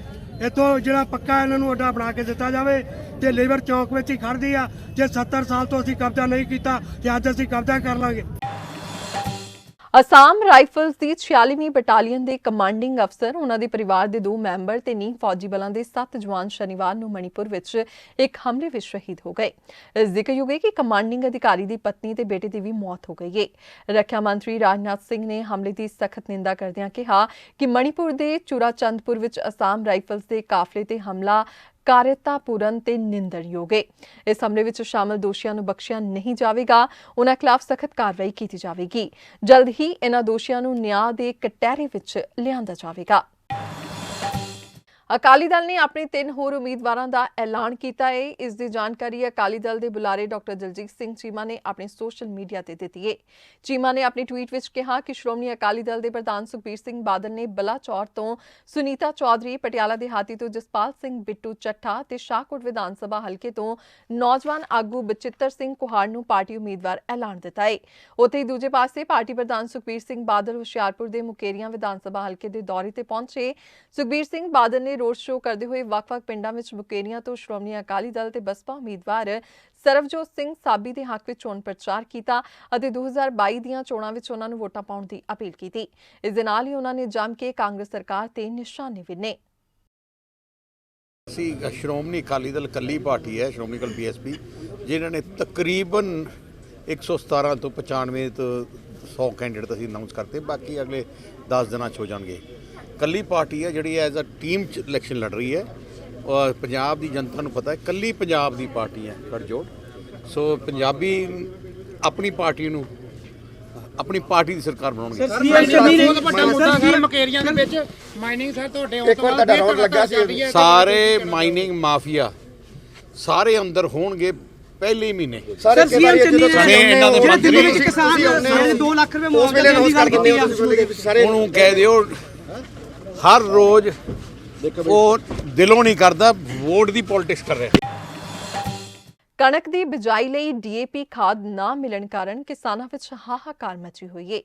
ਇੱਥੋਂ ਜਿਹੜਾ ਪੱਕਾ ਇਹਨਾਂ ਨੂੰ ਅੱਡਾ ਬਣਾ ਕੇ ਦਿੱਤਾ ਜਾਵੇ ਤੇ ਲੇਬਰ ਚੌਂਕ ਵਿੱਚ ਹੀ ਖੜਦੀ ਆ। ਜੇ 70 ਸਾਲ ਤੋਂ ਅਸੀਂ ਕਬਜ਼ਾ ਨਹੀਂ ਕੀਤਾ ਤੇ ਅੱਜ ਅਸੀਂ ਕਬਜ਼ਾ ਕਰ ਲਾਂਗੇ। ਅਸਾਮ ਰਾਈਫਲਸ ਦੀ 46ਵੀਂ ਬਟਾਲੀਅਨ ਦੇ ਕਮਾਂਡਿੰਗ ਅਫਸਰ, ਉਹਨਾਂ ਦੇ ਪਰਿਵਾਰ ਦੇ 2 ਮੈਂਬਰ ਤੇ ਨੀਮ ਫੌਜੀ ਬਲਾਂ ਦੇ 7 ਜਵਾਨ ਸ਼ਨੀਵਾਰ ਨੂੰ ਮਣੀਪੁਰ ਵਿੱਚ ਇੱਕ ਹਮਲੇ ਵਿੱਚ ਸ਼ਹੀਦ ਹੋ ਗਏ। ਜ਼ਿਕਰਯੋਗ ਹੈ ਕਿ ਕਮਾਂਡਿੰਗ ਅਧਿਕਾਰੀ ਦੀ ਪਤਨੀ ਤੇ ਬੇਟੇ ਦੀ ਵੀ ਮੌਤ ਹੋ ਗਈ ਹੈ। ਰੱਖਿਆ ਮੰਤਰੀ ਰਾਜਨਾਥ ਸਿੰਘ ਨੇ ਹਮਲੇ ਦੀ ਸਖਤ ਨਿੰਦਾ ਕਰਦਿਆਂ ਕਿਹਾ ਕਿ ਮਣੀਪੁਰ ਦੇ ਚੂਰਾਚੰਦਪੁਰ ਵਿੱਚ ਅਸਾਮ ਰਾਈਫਲਸ ਦੇ ਕਾਫਲੇ ਤੇ ਹਮਲਾ ਕਾਰਜਤਾਪੂਰਨ ਤੇ ਨਿੰਦਣਯੋਗ ਹੈ। ਇਸ ਹਮਲੇ ਵਿੱਚ ਸ਼ਾਮਲ ਦੋਸ਼ੀਆਂ ਨੂੰ ਬਖਸ਼ਿਆ ਨਹੀਂ ਜਾਵੇਗਾ। ਉਨ੍ਹਾਂ ਖਿਲਾਫ ਸਖਤ ਕਾਰਵਾਈ ਕੀਤੀ ਜਾਵੇਗੀ। ਜਲਦ ਹੀ ਇਨ੍ਹਾਂ ਦੋਸ਼ੀਆਂ ਨੂੰ ਨਿਆਂ ਦੇ ਕਟਹਿਰੇ ਵਿੱਚ ਲਿਆਂਦਾ ਜਾਵੇਗਾ। ਅਕਾਲੀ ਦਲ ਨੇ ਆਪਣੇ 3 ਹੋਰ ਉਮੀਦਵਾਰਾਂ ਦਾ ਐਲਾਨ ਕੀਤਾ ਹੈ। ਇਸ ਦੀ ਜਾਣਕਾਰੀ ਅਕਾਲੀ ਦਲ ਦੇ ਬੁਲਾਰੇ ਡਾਕਟਰ ਦਲਜੀਤ ਸਿੰਘ ਚੀਮਾ ਨੇ ਆਪਣੇ ਸੋਸ਼ਲ ਮੀਡੀਆ ਤੇ ਦਿੱਤੀ ਹੈ। ਚੀਮਾ ਨੇ ਆਪਣੀ ਟਵੀਟ ਵਿੱਚ ਕਿਹਾ ਕਿ ਸ਼੍ਰੋਮਣੀ ਅਕਾਲੀ ਦਲ ਦੇ ਪ੍ਰਧਾਨ ਸੁਖਬੀਰ ਸਿੰਘ ਬਾਦਲ ਨੇ ਬਲਾਚੌਰ ਤੋਂ ਸੁਨੀਤਾ ਚੌਧਰੀ, ਪਟਿਆਲਾ ਦੇ ਹਾਤੀ ਤੋਂ ਜਸਪਾਲ ਸਿੰਘ ਬਿੱਟੂ ਚੱਠਾ ਤੇ ਸ਼ਾਹਕੋਟ ਵਿਧਾਨ ਸਭਾ ਹਲਕੇ ਤੋਂ ਨੌਜਵਾਨ ਆਗੂ ਬਚਿੱਤਰ ਸਿੰਘ ਕੁਹਾੜ ਨੂੰ ਪਾਰਟੀ ਉਮੀਦਵਾਰ ਐਲਾਨ ਦਿੱਤਾ ਹੈ। ਉੱਥੇ ਹੀ ਦੂਜੇ ਪਾਸੇ ਪਾਰਟੀ ਪ੍ਰਧਾਨ ਸੁਖਬੀਰ ਸਿੰਘ ਬਾਦਲ ਹੁਸ਼ਿਆਰਪੁਰ ਦੇ ਮੁਕੇਰੀਆਂ ਵਿਧਾਨ ਸਭਾ ਹਲਕੇ ਦੇ ਦੌਰੇ ਤੇ ਪਹੁੰਚੇ। ਸੁਖਬੀਰ ਸਿੰਘ ਬਾਦਲ ਨੇ ਰੋਡ ਸ਼ੋਅ ਕਰਦੇ ਹੋਏ ਵੱਖ-ਵੱਖ ਪਿੰਡਾਂ ਵਿੱਚ ਮੁਕੇਰੀਆਂ ਤੋਂ ਸ਼੍ਰੋਮਣੀ ਅਕਾਲੀ ਦਲ ਤੇ ਬਸਪਾ ਉਮੀਦਵਾਰ ਸਰਵਜੋਤ ਸਿੰਘ ਸਾਬੀ ਦੇ ਹੱਕ ਵਿੱਚ ਚੋਣ ਪ੍ਰਚਾਰ ਕੀਤਾ ਅਤੇ 2022 ਦੀਆਂ ਚੋਣਾਂ ਵਿੱਚ ਉਹਨਾਂ ਨੂੰ ਵੋਟਾਂ ਪਾਉਣ ਦੀ ਅਪੀਲ ਕੀਤੀ। ਇਸ ਦੇ ਨਾਲ ਹੀ ਉਹਨਾਂ ਨੇ ਜੰਮ ਕੇ ਕਾਂਗਰਸ ਸਰਕਾਰ ਤੇ ਨਿਸ਼ਾਨੇ ਵਿੰਨੇ। ਅਸੀਂ ਸ਼੍ਰੋਮਣੀ ਅਕਾਲੀ ਦਲ ਇਕੱਲੀ ਪਾਰਟੀ ਹੈ, ਸ਼੍ਰੋਮਣੀ ਅਕਾਲੀ BSP, ਜਿਨ੍ਹਾਂ ਨੇ ਤਕਰੀਬਨ 117 ਤੋਂ 95 ਤੋਂ 100 ਕੈਂਡੀਡੇਟ ਅਸੀਂ ਅਨਾਉਂਸ ਕਰਤੇ। ਬਾਕੀ ਅਗਲੇ 10 ਦਿਨਾਂ 'ਚ ਹੋ ਜਾਣਗੇ। ਕੱਲੀ ਪਾਰਟੀ ਹੈ ਜਿਹੜੀ ਐਜ਼ ਅ ਟੀਮ 'ਚ ਇਲੈਕਸ਼ਨ ਲੜ ਰਹੀ ਹੈ ਔਰ ਪੰਜਾਬ ਦੀ ਜਨਤਾ ਨੂੰ ਪਤਾ ਹੈ ਕੱਲੀ ਪੰਜਾਬ ਦੀ ਪਾਰਟੀ ਹੈ ਗੱਠਜੋੜ। ਸੋ ਪੰਜਾਬੀ ਆਪਣੀ ਪਾਰਟੀ ਨੂੰ ਆਪਣੀ ਪਾਰਟੀ ਦੀ ਸਰਕਾਰ ਬਣਾਉਣਗੇ। ਸਾਰੇ ਮਾਈਨਿੰਗ ਮਾਫੀਆ ਸਾਰੇ ਅੰਦਰ ਹੋਣਗੇ ਪਹਿਲੇ ਮਹੀਨੇ। ਇਹਨਾਂ ਦੇ ਮੰਤਰੀ 2 ਲੱਖ ਰੁਪਏ ਮੁਆਵਜ਼ੇ ਦੀ ਗੱਲ ਕੀਤੀ ਆ। ਉਹਨੂੰ ਕਹਿ ਦਿਓ ਹਰ ਰੋਜ਼ ਉਹ ਦਿਲੋਂ ਨਹੀਂ ਕਰਦਾ, ਵੋਟ ਦੀ ਪੋਲਿਟਿਕਸ ਕਰ ਰਿਹਾ। ਕਣਕ ਦੀ ਬਿਜਾਈ ਲਈ DAP ਖਾਦ ਨਾ ਮਿਲਣ ਕਾਰਨ ਕਿਸਾਨਾਂ ਵਿੱਚ ਹਾਹਾਕਾਰ ਮਚੀ ਹੋਈ ਹੈ।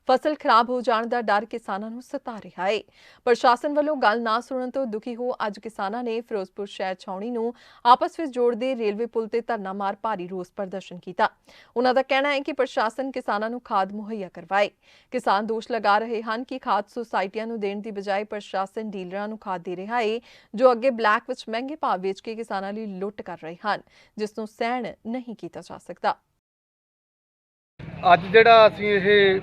ਫਸਲ ਖਰਾਬ ਹੋ ਜਾਣ ਦਾ ਡਰ ਕਿਸਾਨਾਂ ਨੂੰ ਸਤਾ ਰਿਹਾ ਹੈ। ਪ੍ਰਸ਼ਾਸਨ ਵੱਲੋਂ ਗੱਲ ਨਾ ਸੁਣਨ ਤੋਂ ਦੁਖੀ ਹੋ ਅੱਜ ਕਿਸਾਨਾਂ ਨੇ ਫਿਰੋਜ਼ਪੁਰ ਸ਼ਹਿਰ ਛਾਉਣੀ ਨੂੰ ਆਪਸ ਵਿੱਚ ਜੋੜਦੇ ਰੇਲਵੇ ਪੁਲ ਤੇ ਧਰਨਾ ਮਾਰ ਭਾਰੀ ਰੋਸ ਪ੍ਰਦਰਸ਼ਨ ਕੀਤਾ। ਉਹਨਾਂ ਦਾ ਕਹਿਣਾ ਹੈ ਕਿ ਪ੍ਰਸ਼ਾਸਨ ਕਿਸਾਨਾਂ ਨੂੰ ਖਾਦ ਮੁਹੱਈਆ ਕਰਵਾਏ। ਕਿਸਾਨ ਦੋਸ਼ ਲਗਾ ਰਹੇ ਹਨ ਕਿ ਖਾਦ ਸੁਸਾਇਟੀਆਂ ਨੂੰ ਦੇਣ ਦੀ ਬਜਾਏ ਪ੍ਰਸ਼ਾਸਨ ਡੀਲਰਾਂ ਨੂੰ ਖਾਦ ਦੇ ਰਿਹਾ ਹੈ, ਜੋ ਅੱਗੇ ਬਲੈਕ ਵਿੱਚ ਮਹਿੰਗੇ ਭਾਅ ਵੇਚ ਕੇ ਕਿਸਾਨਾਂ ਲਈ ਲੁੱਟ ਕਰ ਰਹੇ ਹਨ, ਜਿਸ ਨੂੰ ਸਹਿਣ ਨਹੀਂ ਕੀਤਾ ਜਾ ਸਕਦਾ। ਅੱਜ ਜਿਹੜਾ ਅਸੀਂ ਇਹ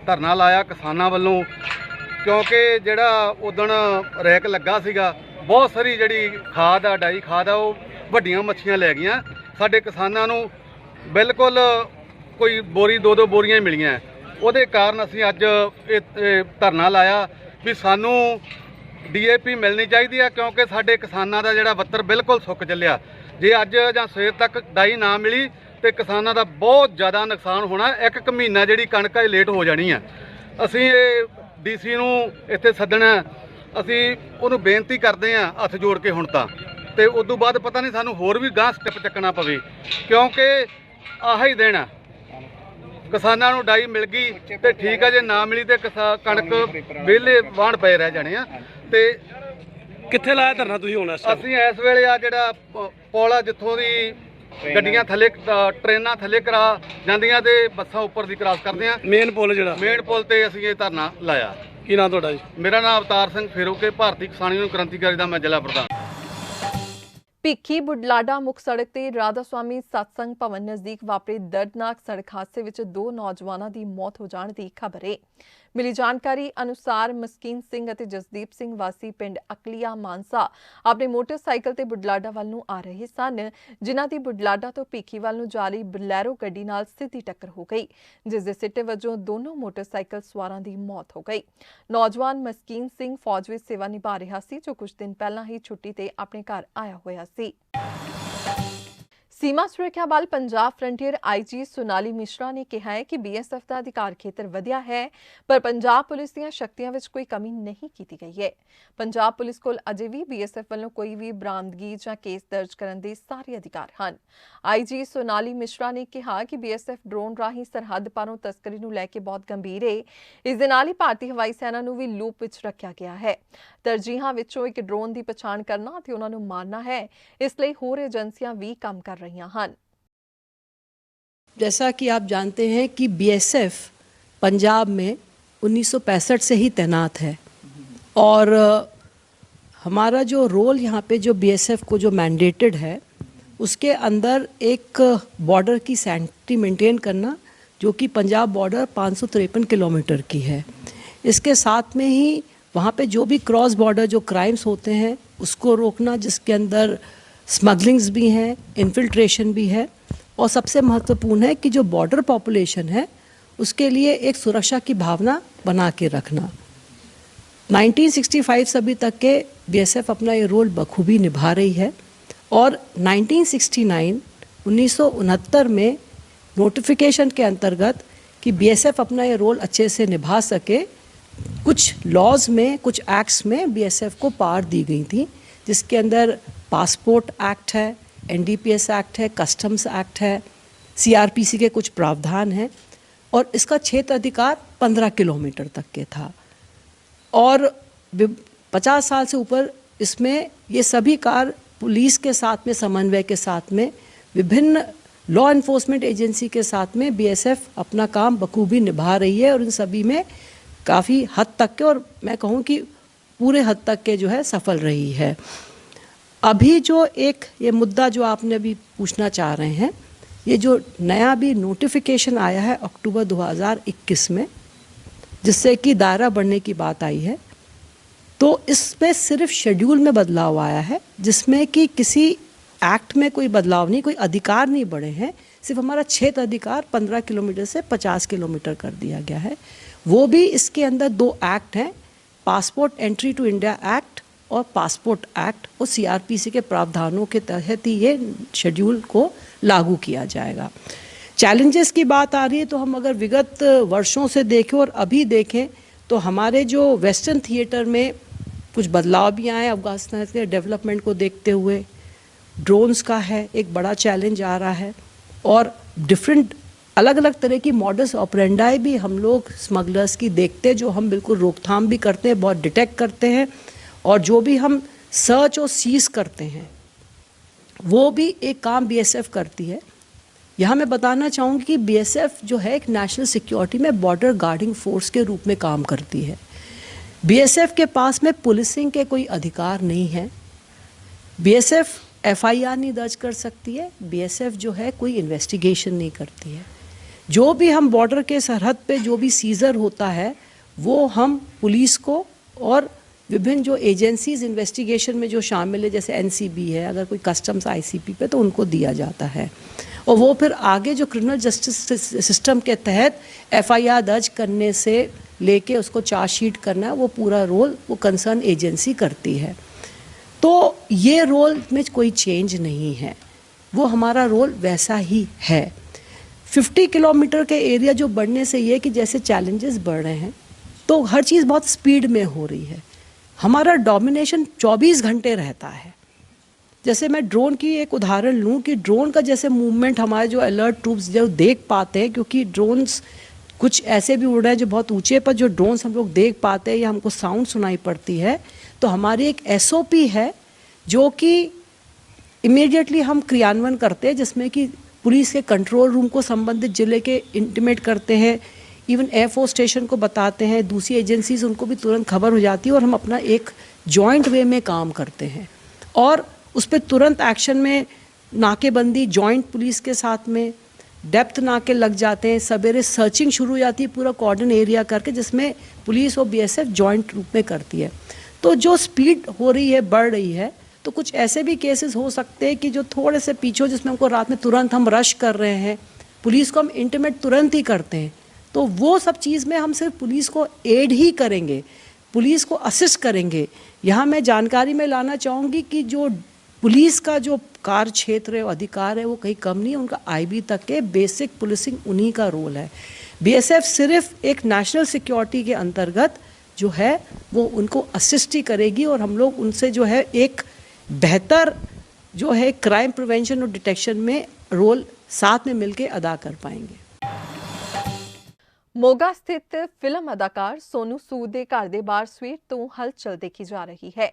ਧਰਨਾ ਲਾਇਆ ਕਿਸਾਨਾਂ ਵੱਲੋਂ, ਕਿਉਂਕਿ ਜਿਹੜਾ ਉਦਣ ਰੈਕ ਲੱਗਾ ਸੀਗਾ, ਬਹੁਤ ਸਾਰੀ ਜਿਹੜੀ ਖਾਦ ਆ, ਡਾਈ ਖਾਦ ਆ, ਉਹ ਵੱਡੀਆਂ ਮੱਛੀਆਂ ਲੈ ਗਈਆਂ। ਸਾਡੇ ਕਿਸਾਨਾਂ ਨੂੰ ਬਿਲਕੁਲ ਕੋਈ ਬੋਰੀ 2-2 ਬੋਰੀਆਂ ਮਿਲੀਆਂ। ਉਹਦੇ ਕਾਰਨ ਅਸੀਂ ਅੱਜ ਇਹ ਧਰਨਾ ਲਾਇਆ ਵੀ ਸਾਨੂੰ DAP ਮਿਲਣੀ ਚਾਹੀਦੀ ਆ, ਕਿਉਂਕਿ ਸਾਡੇ ਕਿਸਾਨਾਂ ਦਾ ਜਿਹੜਾ ਬੱਤਰ ਬਿਲਕੁਲ ਸੁੱਕ ਚੱਲਿਆ। ਜੇ ਅੱਜ ਜਾਂ ਸਵੇਰ ਤੱਕ ਡਾਈ ਨਾ ਮਿਲੀ ਤੇ ਕਿਸਾਨਾਂ ਦਾ ਬਹੁਤ ਜ਼ਿਆਦਾ ਨੁਕਸਾਨ ਹੋਣਾ। 1 ਮਹੀਨਾ ਜਿਹੜੀ ਕਣਕ ਹੈ ਲੇਟ ਹੋ ਜਾਣੀ ਆ। ਅਸੀਂ ਇਹ DC ਨੂੰ ਇੱਥੇ ਸੱਦਣਾ, ਅਸੀਂ ਉਹਨੂੰ ਬੇਨਤੀ ਕਰਦੇ ਹਾਂ ਹੱਥ ਜੋੜ ਕੇ ਹੁਣ ਤਾਂ, ਤੇ ਉਸ ਤੋਂ ਬਾਅਦ ਪਤਾ ਨਹੀਂ ਸਾਨੂੰ ਹੋਰ ਵੀ ਗਾਂਹ ਸਟੈਪ ਚੱਕਣਾ ਪਵੇ, ਕਿਉਂਕਿ ਆਹ ਹੀ ਦੇਣਾ ਕਿਸਾਨਾਂ ਨੂੰ ਡਾਈ ਮਿਲ ਗਈ ਤੇ ਠੀਕ ਆ, ਜੇ ਨਾ ਮਿਲੀ ਤੇ ਕਣਕ ਵਿਹਲੇ ਵਾਹਣ ਪਏ ਰਹਿ ਜਾਣੇ ਆ। ਤੇ ਕਿੱਥੇ ਲਾਇਆ ਧਰਨਾ ਤੁਸੀਂ ਹੁਣ? ਅਸੀਂ ਇਸ ਵੇਲੇ ਆ ਜਿਹੜਾ ਪੁਲ ਆ, ਜਿੱਥੋਂ ਦੀ ਗੱਡੀਆਂ ਥੱਲੇ ਟ੍ਰੇਨਾਂ ਥੱਲੇ ਕਰਾ ਜਾਂਦੀਆਂ ਤੇ ਬੱਸਾਂ ਉੱਪਰ ਦੀ ਕ੍ਰਾਸ ਕਰਦੇ ਆ, ਮੇਨ ਪੁਲ ਜਿਹੜਾ ਮੇਨ ਪੁਲ ਤੇ ਅਸੀਂ ਇਹ ਧਰਨਾ ਲਾਇਆ। ਕੀ ਨਾਮ ਤੁਹਾਡਾ ਜੀ? ਮੇਰਾ ਨਾਮ ਅਵਤਾਰ ਸਿੰਘ ਫੇਰੋਕੇ, ਭਾਰਤੀ ਕਿਸਾਨ ਯੂਨੀਅਨ ਕ੍ਰਾਂਤੀਕਾਰੀ ਦਾ ਮੈਂ ਜ਼ਿਲ੍ਹਾ ਪ੍ਰਧਾਨ। ਭਿੱਖੀ ਬੁਢਲਾਡਾ ਮੁੱਖ ਸੜਕ ਤੇ ਰਾਧਾ ਸਵਾਮੀ ਸਤਸੰਗ ਭਵਨ ਨਜ਼ਦੀਕ ਵਾਪਰੇ ਦਰਦਨਾਕ ਸੜਕ ਹਾਦਸੇ ਵਿੱਚ 2 ਨੌਜਵਾਨਾਂ ਦੀ ਮੌਤ ਹੋ ਜਾਣ ਦੀ ਖਬਰ ਹੈ। ਮਿਲੀ ਜਾਣਕਾਰੀ ਅਨੁਸਾਰ ਮਸਕੀਨ ਸਿੰਘ ਅਤੇ ਜਸਦੀਪ ਸਿੰਘ ਵਾਸੀ ਪਿੰਡ ਅਕਲੀਆ ਮਾਨਸਾ ਆਪਣੇ ਮੋਟਰਸਾਈਕਲ ਤੇ ਬੁਢਲਾਡਾ ਵੱਲ ਨੂੰ ਆ ਰਹੇ ਸਨ, ਜਿਨ੍ਹਾਂ ਦੀ ਬੁਢਲਾਡਾ ਤੋਂ ਭਿੱਖੀ ਵੱਲ ਨੂੰ ਜਾ ਰਹੀ ਬਲੈਰੋ ਗੱਡੀ ਨਾਲ ਸਿੱਧੀ ਟੱਕਰ ਹੋ ਗਈ, ਜਿਸ ਦੇ ਸਿੱਟੇ ਵਜੋਂ ਦੋਨੋਂ ਮੋਟਰਸਾਈਕਲ ਸਵਾਰਾਂ ਦੀ ਮੌਤ ਹੋ ਗਈ। ਨੌਜਵਾਨ ਮਸਕੀਨ ਸਿੰਘ ਫੌਜ ਵਿੱਚ ਸੇਵਾ ਨਿਭਾ ਰਿਹਾ ਸੀ, ਜੋ ਕੁਝ ਦਿਨ ਪਹਿਲਾਂ ਹੀ ਛੁੱਟੀ ਤੇ ਆਪਣੇ ਘਰ ਆਇਆ ਹੋਇਆ ਸੀ। ਸੀਮਾ ਸੁਰੱਖਿਆ ਬਲ ਪੰਜਾਬ ਫਰੰਟੀਅਰ IG ਸੋਨਾਲੀ ਮਿਸ਼ਰਾ ਨੇ ਕਿਹਾ ਹੈ ਕਿ BSF ਦਾ ਅਧਿਕਾਰ ਖੇਤਰ ਵਧਿਆ ਹੈ, ਪਰ ਪੰਜਾਬ ਪੁਲਿਸ ਦੀਆਂ ਸ਼ਕਤੀਆਂ ਵਿੱਚ ਕੋਈ ਕਮੀ ਨਹੀਂ ਕੀਤੀ ਗਈ ਹੈ। ਪੰਜਾਬ ਪੁਲਿਸ ਕੋਲ ਅਜੇ ਵੀ BSF ਵੱਲੋਂ ਕੋਈ ਵੀ ਬਰਾਮਦਗੀ ਜਾਂ ਕੇਸ ਦਰਜ ਕਰਨ ਦੇ ਸਾਰੇ ਅਧਿਕਾਰ ਹਨ। IG ਸੋਨਾਲੀ ਮਿਸ਼ਰਾ ਨੇ ਕਿਹਾ ਕਿ BSF ਡਰੋਨ ਰਾਹੀਂ ਸਰਹੱਦ ਪਾਰੋਂ ਤਸਕਰੀ ਨੂੰ ਲੈ ਕੇ ਬਹੁਤ ਗੰਭੀਰ ਹੈ। ਇਸ ਦੇ ਨਾਲ ਹੀ ਭਾਰਤੀ ਹਵਾਈ ਸੈਨਾ ਨੂੰ ਵੀ ਲੂਪ ਵਿੱਚ ਰੱਖਿਆ ਗਿਆ ਹੈ। ਤਰਜੀਹਾਂ ਵਿੱਚੋਂ ਇੱਕ ਡਰੋਨ ਦੀ ਪਛਾਣ ਕਰਨਾ ਅਤੇ ਉਹਨਾਂ ਨੂੰ ਮਾਰਨਾ ਹੈ। ਇਸ ਲਈ ਹੋਰ ਏਜੰਸੀਆਂ ਵੀ ਕੰਮ ਕਰ रही हैं। जैसा कि आप जानते हैं कि BSF पंजाब में 1965 से ही तैनात है और हमारा जो रोल यहाँ पे जो बीएसएफ को जो मैंडेटेड है उसके अंदर एक बॉर्डर की सैंक्टिटी मेंटेन करना, जो कि पंजाब बॉर्डर 553 किलोमीटर की है। इसके साथ में ही वहाँ पे जो भी क्रॉस बॉर्डर जो क्राइम्स होते हैं उसको रोकना, जिसके अंदर स्मगलिंग्स भी हैं, इन्फिल्ट्रेशन भी है, और सबसे महत्वपूर्ण है कि जो बॉर्डर पॉपुलेशन है उसके लिए एक सुरक्षा की भावना बना के रखना। 1965 से अभी तक के बीएसएफ अपना ये रोल बखूबी निभा रही है और 1969 में नोटिफिकेशन के अंतर्गत कि बीएसएफ अपना ये रोल अच्छे से निभा सके, कुछ लॉज में, कुछ एक्ट्स में बीएसएफ को पावर दी गई थी, जिसके अंदर पासपोर्ट एक्ट है, एनडीपीएस एक्ट है, कस्टम्स एक्ट है, सीआरपीसी के कुछ प्रावधान हैं और इसका क्षेत्र अधिकार 15 किलोमीटर तक के था और 50 साल से ऊपर इसमें ये सभी कार्य पुलिस के साथ में समन्वय के साथ में विभिन्न लॉ एनफोर्समेंट एजेंसी के साथ में बीएसएफ अपना काम बखूबी निभा रही है और इन सभी में काफ़ी हद तक के, और मैं कहूँ कि पूरे हद तक के जो है सफल रही है। अभी जो एक ये मुद्दा जो आपने अभी पूछना चाह रहे हैं, ये जो नया भी नोटिफिकेशन आया है अक्टूबर 2021 में, जिससे कि दायरा बढ़ने की बात आई है, तो इसमें सिर्फ शेड्यूल में बदलाव आया है, जिसमें कि किसी एक्ट में कोई बदलाव नहीं, कोई अधिकार नहीं बढ़े हैं, सिर्फ हमारा क्षेत्र अधिकार 15 किलोमीटर से 50 किलोमीटर कर दिया गया है। वो भी इसके अंदर 2 एक्ट हैं, passport entry to India act और पासपोर्ट एक्ट, और सीआरपीसी के प्रावधानों के तहत ही ये शेड्यूल को लागू किया जाएगा। चैलेंजेस की बात आ रही है तो हम अगर विगत वर्षों से देखें और अभी देखें तो हमारे जो वेस्टर्न थिएटर में कुछ बदलाव भी आए अफगानिस्तान के डेवलपमेंट को देखते हुए। ड्रोन्स का है एक बड़ा चैलेंज आ रहा है और डिफरेंट अलग अलग तरह की मॉडल्स ऑपरेंडाई भी हम लोग स्मगलर्स की देखते हैं, जो हम बिल्कुल रोकथाम भी करते हैं, बहुत डिटेक्ट करते हैं, और जो भी हम सर्च और सीज करते हैं वो भी एक काम बीएसएफ करती है। यहाँ मैं बताना चाहूँगी कि बीएसएफ जो है एक नेशनल सिक्योरिटी में बॉर्डर गार्डिंग फोर्स के रूप में काम करती है। बीएसएफ के पास में पुलिसिंग के कोई अधिकार नहीं है। बीएसएफ एफआईआर नहीं दर्ज कर सकती है, बीएसएफ जो है कोई इन्वेस्टिगेशन नहीं करती है। जो भी हम बॉर्डर के सरहद पे जो भी सीजर होता है वो हम पुलिस को और विभिन्न जो एजेंसीज इन्वेस्टिगेशन में जो शामिल है, जैसे एनसीबी है, अगर कोई कस्टम्स आईसीपी पे, तो उनको दिया जाता है और वो फिर आगे जो क्रिमिनल जस्टिस सिस्टम के तहत एफआईआर दर्ज करने से लेके उसको चार्जशीट करना है, वो पूरा रोल वो कंसर्न एजेंसी करती है। तो ये रोल में कोई चेंज नहीं है, वो हमारा रोल वैसा ही है। 50 किलोमीटर के एरिया जो बढ़ने से ये कि जैसे चैलेंजेस बढ़ रहे हैं तो हर चीज़ बहुत स्पीड में हो रही है। हमारा डोमिनेशन 24 घंटे रहता है। जैसे मैं ड्रोन की एक उदाहरण लूँ कि ड्रोन का जैसे मूवमेंट हमारे जो अलर्ट ट्रूप्स जो देख पाते हैं, क्योंकि ड्रोन्स कुछ ऐसे भी उड़ रहे हैं जो बहुत ऊंचे पर जो ड्रोन्स हम लोग देख पाते हैं या हमको साउंड सुनाई पड़ती है, तो हमारी एक एसओपी है जो कि इमीडिएटली हम क्रियान्वयन करते हैं, जिसमें कि पुलिस के कंट्रोल रूम को संबंधित जिले के इंटीमेट करते हैं, इवन एयरफोर्स स्टेशन को बताते हैं, दूसरी एजेंसीज उनको भी तुरंत खबर हो जाती है और हम अपना एक जॉइंट वे में काम करते हैं और उस पर तुरंत एक्शन में नाकेबंदी जॉइंट पुलिस के साथ में डेप्थ नाके लग जाते हैं। सवेरे सर्चिंग शुरू हो जाती है पूरा कॉर्डन एरिया करके, जिसमें पुलिस और बीएसएफ जॉइंट रूप में करती है। तो जो स्पीड हो रही है, बढ़ रही है, तो कुछ ऐसे भी केसेस हो सकते हैं कि जो थोड़े से पीछे, जिसमें हमको रात में तुरंत हम रश कर रहे हैं, पुलिस को हम इंटीमेट तुरंत ही करते हैं, तो वो सब चीज़ में हम सिर्फ पुलिस को एड ही करेंगे, पुलिस को असिस्ट करेंगे। यहाँ मैं जानकारी में लाना चाहूँगी कि जो पुलिस का जो कार्य क्षेत्र है, अधिकार है, वो कहीं कम नहीं है। उनका आईबी तक के बेसिक पुलिसिंग उन्हीं का रोल है। बीएसएफ सिर्फ एक नेशनल सिक्योरिटी के अंतर्गत जो है वो उनको असिस्ट ही करेगी और हम लोग उनसे जो है एक बेहतर जो है क्राइम प्रिवेंशन और डिटेक्शन में रोल साथ में मिलकर अदा कर पाएंगे। ਮੋਗਾ ਸਥਿਤ ਫਿਲਮ ਅਦਾਕਾਰ ਸੋਨੂ ਸੂਦ ਦੇ ਘਰ ਦੇ ਬਾਹਰ ਸਵੇਰ ਤੋਂ ਹਲਚਲ ਦੇਖੀ ਜਾ ਰਹੀ ਹੈ।